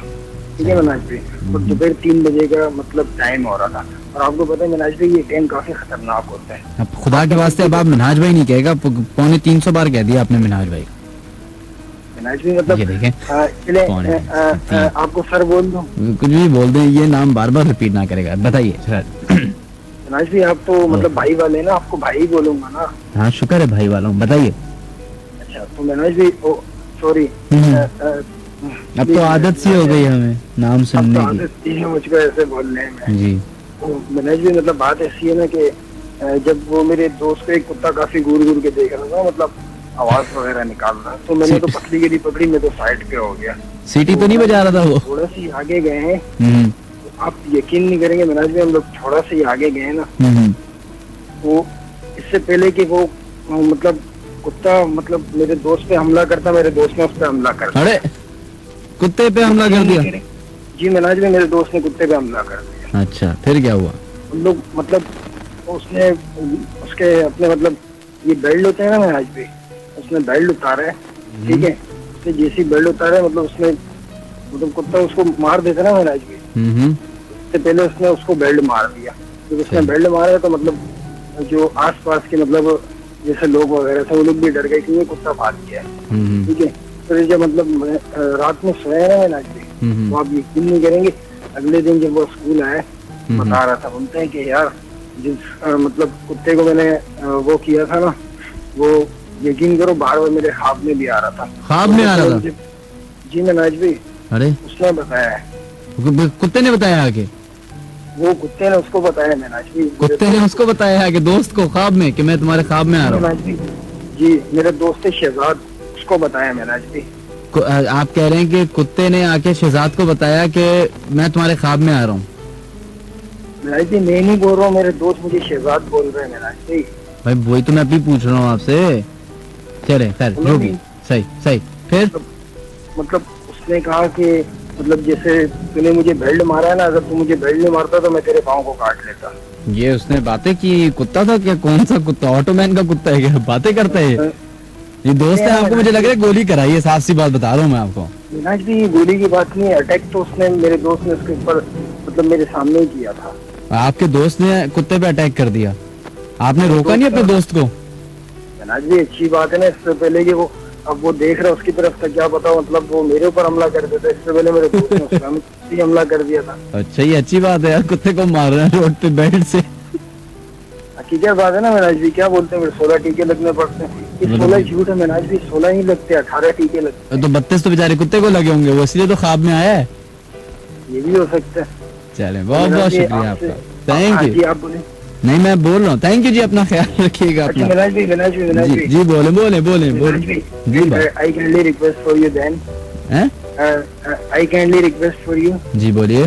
ठीक है मैच भी। और दोपहर 3 बजे का मतलब टाइम हो रहा था, और आपको पता है मिनाज भाई ये टाइम काफी खतरनाक होता है। अब खुदा के वास्ते अब आप मिनाज भाई नहीं कहेगा, 350 बार कह दिया आपने मिनाज भाई। मिनाज भाई मतलब ये देखें, चले आपको सर बोल दूं, कुछ भी बोल दें, ये नाम बार बार रिपीट ना करेगा। बताइए सर। मिनाज भाई आप तो मतलब भाई वाले ना, आपको भाई बोलूंगा ना। हाँ शुक्र है भाई वाला हूँ, बताइए। अच्छा तो मिनाज भाई सॉरी, अब तो आदत सी हो गई हमें नाम सुनने की, आदत सी है मुझको ऐसे बोलने में जी। तो मिनाज भाई मतलब बात ऐसी है ना कि जब वो मेरे दोस्त को एक कुत्ता काफी घूर घूर के देख रहा था, मतलब आवाज वगैरह निकाल रहा, तो मैंने तो पतली गिरी पकड़ी, मैं तो साइड पे हो गया। सीटी तो नहीं बजा रहा था वो? थोड़ा सी आगे गए हैं, आप यकीन नहीं करेंगे मिनाज भाई, हम लोग थोड़ा सा आगे गए ना, वो इससे पहले कि वो मतलब कुत्ता मतलब मेरे दोस्त पे हमला करता, मेरे दोस्त ने उस पे हमला कर दिया। अरे कुत्ते पे हमला कर दिया? जी मिनाज भाई मेरे दोस्त ने कुत्ते पे हमला कर दिया। अच्छा फिर क्या हुआ? हम लोग मतलब उसने उसके अपने मतलब ये बेल्ट होते हैं ना मिनाज भाई, उसने बेल्ट उतारा है, ठीक है। उसने जैसी बेल्ट उतारा है मतलब उसने मतलब कुत्ता उसको मार देता ना मिनाज भाई, उससे पहले उसने उसको बेल्ट मार दिया। जब उसने बेल्ट मारा तो मतलब जो आसपास के मतलब जैसे लोग वगैरह थे वो लोग भी डर गए कि ये कुत्ता भाग गया है, ठीक है। तो जब मतलब रात में सोया ना मिनाज भाई, तो आप यकीन नहीं करेंगे, अगले दिन जब वो स्कूल आए बता रहा था, बोलते हैं कि यार जिस मतलब कुत्ते को मैंने वो किया था ना, वो यकीन करो बार बार मेरे ख्वाब में भी आ रहा था। ख्वाब में आ रहा था? जी मिनाज भाई। अरे उसने बताया है, कुत्ते ने बताया आगे? वो कुत्ते ने उसको बताया मिनाज भाई, कुत्ते ने उसको बताया आगे दोस्त को ख्वाब में कि मैं तुम्हारे ख्वाब में आ रहा हूँ? जी मेरे दोस्त शहजाद, उसको बताया मिनाज भाई। आप कह रहे हैं कि कुत्ते ने आके शहजाद को बताया कि मैं तुम्हारे ख्वाब में आ रहा हूँ? मिनाज भाई मैं नहीं बोल रहा हूँ, मेरे दोस्त मुझे शहजाद बोल रहे हैं मिनाज भाई। भाई वही तो मैं अभी पूछ रहा हूँ आपसे। चले खैर जो भी, सही सही। फिर मतलब उसने कहा कि मतलब जैसे तूने मुझे बेल्ट मारा है ना, अगर तू मुझे बेल्ट नहीं मारता तो मैं तेरे पाँव को काट लेता। ये उसने बातें की? कुत्ता था क्या? कौन सा कुत्ता? ऑटोमैन का कुत्ता है क्या? बातें करता है ये दोस्त है आपको? मुझे लग रहा है गोली कराई है, साफ सी बात बता रहा हूँ मैं आपको। मिनाज भी गोली की बात नहीं है, अटैक तो उसने मेरे दोस्त ने उसके ऊपर मतलब मेरे सामने ही किया था। आपके दोस्त ने कुत्ते पे अटैक कर दिया, आपने रोका नहीं अपने दोस्त को? मिनाज भी अच्छी बात है ना, इससे पहले कि वो अब वो देख रहा उसकी तरफ से, क्या पता मतलब वो मेरे ऊपर हमला कर देता, इससे पहले मेरे दोस्त ने उसमें हमला कर दिया था। अच्छा ये अच्छी बात है यार, कुत्ते को मार रहे हैं रोड पे बेल्ट से। क्या बात है ना मिनाज भी, क्या बोलते हैं 16 टीके लगने पड़ते हैं। 16 झूठ है मिनाज भी, 16 ही लगते हैं, 18 टीके लगते हैं। तो 32 तो बेचारे कुत्ते को लगे होंगे, वो इसलिए तो ख्वाब में आया है। ये भी हो सकता है। चले बहुत बहुत शुक्रिया आपका, थैंक यू। आप बोले? नहीं मैं बोल रहा हूँ, थैंक यू जी, अपना ख्याल रखिएगा अपना। मिनाज भी जी बोले बोले बोले बोले जी। I kindly request for you then, I kindly request for you. जी बोलिए।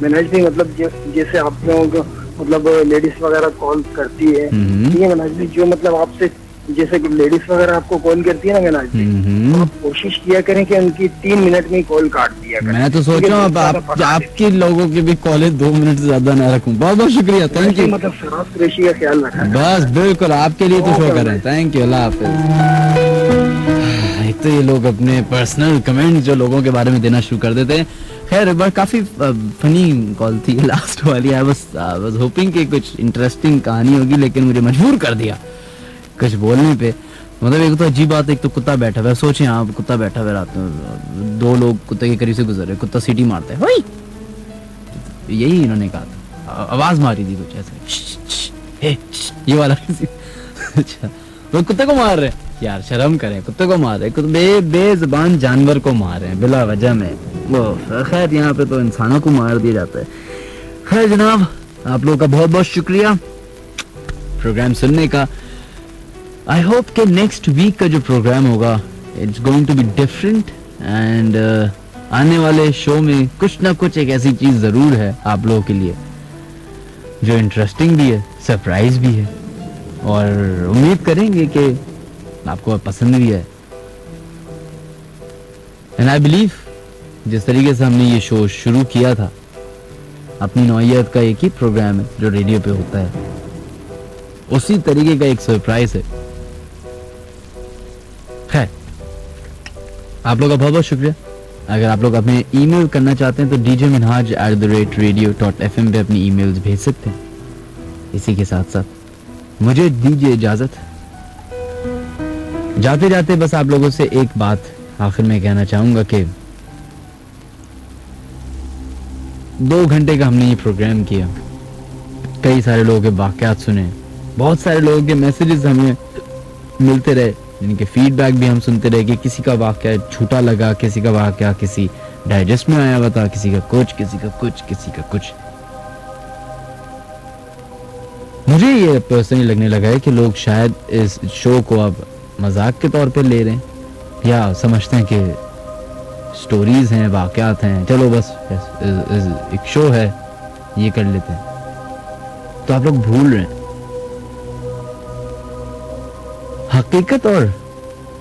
मिनाज भी मतलब जैसे आप लोगों को मतलब लेडीज वगैरह कॉल करती है, ठीक है मिनाज भी, जो मतलब आपसे जैसे कि लेडीज वगैरह आपको कॉल करती है ना मिनाज जी, तो आप कोशिश किया करें कि उनकी 3 मिनट में कॉल काट दिया करें। मैं तो सोच रहा हूँ अब आपकी लोगों की भी कॉलेज 2 मिनट से ज्यादा ना रखूं। बहुत बहुत शुक्रिया, थैंक यू। मतलब शराब कुरैशी का ख्याल रखा बस बिल्कुल आपके लिए तो शो करें, थैंक यू, अल्लाह हाफिज। एक तो ये लोग अपने पर्सनल कमेंट जो लोगों के बारे में देना शुरू कर देते हैं। खैर एक बार काफी फनी कॉल थी लास्ट वाली, आई वाज होपिंग कि कुछ इंटरेस्टिंग कहानी होगी, लेकिन मुझे मजबूर कर दिया कुछ बोलने पे। मतलब एक तो अजीब बात, एक तो कुत्ता बैठा हुआ है, सोचिए आप कुत्ता बैठा हुआ रात में, 2 लोग कुत्ते के करीब से गुजर रहे, कुत्ता सीटी मारता है, यही इन्होंने कहा था, आवाज मारी थी कुछ ऐसे ये वाला। अच्छा वो कुत्ते को मार रहे हैं यार, शर्म करें, कुत्ते को मार रहे हैं, बेजुबान जानवर को मार रहे हैं बिला वजह में। वो खैर यहाँ पे तो इंसानों को मार दिया जाता है। खैर जनाब आप लोगों का बहुत बहुत शुक्रिया प्रोग्राम सुनने का। आई होप कि नेक्स्ट वीक का जो प्रोग्राम होगा it's going to be different, and आने वाले शो में कुछ ना कुछ एक ऐसी चीज जरूर है आप लोगों के लिए जो इंटरेस्टिंग भी है, सरप्राइज भी है, और उम्मीद करेंगे कि आपको पसंद भी है। एंड आई बिलीव जिस तरीके से हमने ये शो शुरू किया था, अपनी नौइयत का एक ही प्रोग्राम है जो रेडियो पे होता है, उसी तरीके का एक सरप्राइज है। खैर, आप लोग का बहुत बहुत शुक्रिया। अगर आप लोग अपने ईमेल करना चाहते हैं तो djminhaj@radio.fm पे अपनी ईमेल्स भेज सकते हैं। इसी के साथ साथ मुझे दीजिए इजाजत। जाते जाते बस आप लोगों से एक बात आखिर में कहना चाहूंगा कि 2 घंटे का हमने ये प्रोग्राम किया, कई सारे लोगों के वाकयात सुने, बहुत सारे लोगों के मैसेजेस हमें मिलते रहे, इनके फीडबैक भी हम सुनते रहे कि किसी का वाकया झूठा लगा, किसी का वाकया किसी डाइजेस्ट में आया हुआ था, किसी का कुछ, किसी का कुछ, किसी का कुछ। मुझे ये पर्सनली लगने लगा है कि लोग शायद इस शो को अब मजाक के तौर पे ले रहे हैं या समझते हैं कि स्टोरीज हैं, वाकयात हैं, चलो बस एक शो है ये कर लेते हैं। तो आप लोग भूल रहे हैं हकीकत और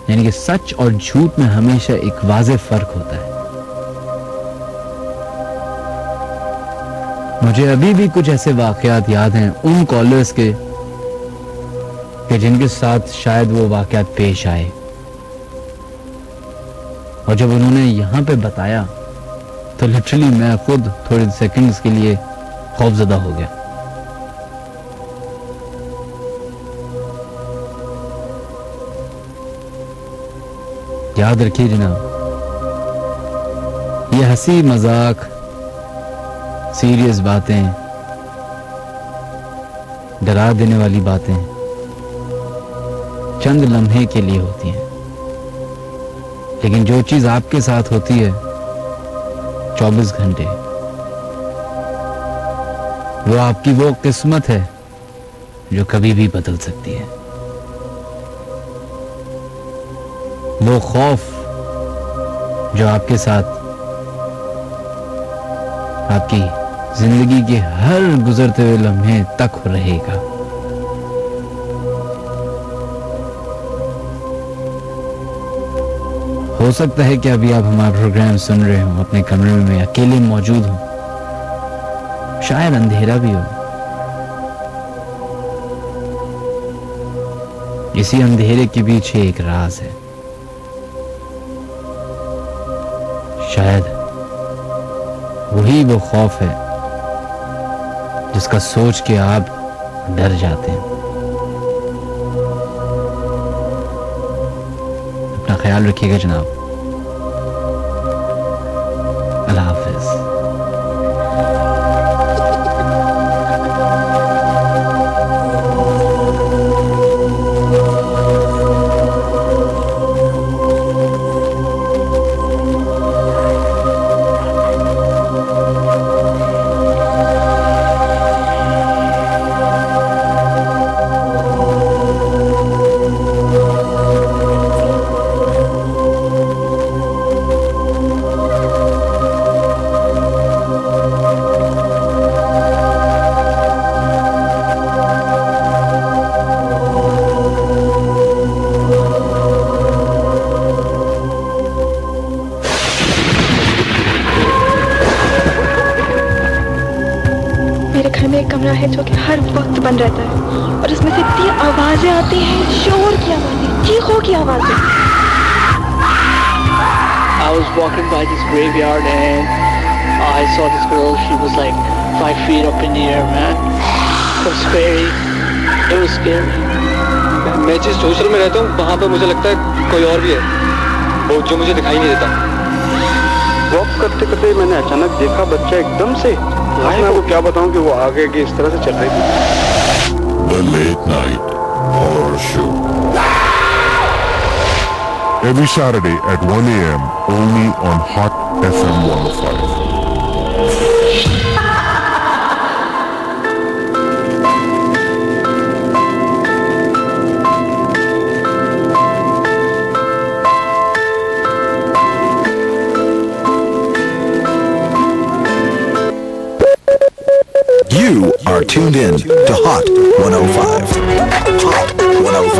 यानी कि सच और झूठ में हमेशा एक वाज़ेह फर्क होता है। मुझे अभी भी कुछ ऐसे वाकयात याद हैं उन कॉलर्स के कि जिनके साथ शायद वो वाकयात पेश आए, और जब उन्होंने यहां पे बताया तो लिटरली मैं खुद थोड़े सेकंड्स के लिए खौफजदा हो गया। याद रखिए जनाब, ये हंसी मजाक, सीरियस बातें, डरा देने वाली बातें चंद लम्हे के लिए होती हैं, लेकिन जो चीज आपके साथ होती है 24 घंटे, वो आपकी वो किस्मत है जो कभी भी बदल सकती है। वो खौफ जो आपके साथ आपकी जिंदगी के हर गुजरते हुए लम्हे तक रहेगा। हो सकता है कि अभी आप हमारा प्रोग्राम सुन रहे हो अपने कमरे में अकेले मौजूद हो, शायद अंधेरा भी हो। इसी अंधेरे के पीछे एक राज है, शायद वही वो खौफ है जिसका सोच के आप डर जाते हैं। अपना ख्याल रखिएगा जनाब। अल्लाह हाफिज। है जो कि हर वक्त बंद रहता है और इसमें से इतनी आवाजें आती हैं, शोर की आवाजें, चीखों की आवाजें। I was walking by this graveyard and I saw this girl. She was like 5 feet up in the air, man. It was scary. It was scary. मैं जिस हॉस्टल में रहता हूँ वहाँ पे मुझे लगता है कोई और भी है, वो जो मुझे दिखाई नहीं देता। वॉक करते करते मैंने अचानक देखा बच्चा एकदम से, मैं आपको क्या बताऊं कि वो आगे की इस तरह से चल रही थी। The Late Night Horror Show. Every Saturday at 1 a.m. only on Hot FM 105. You are tuned in to Hot 105. Hot 105.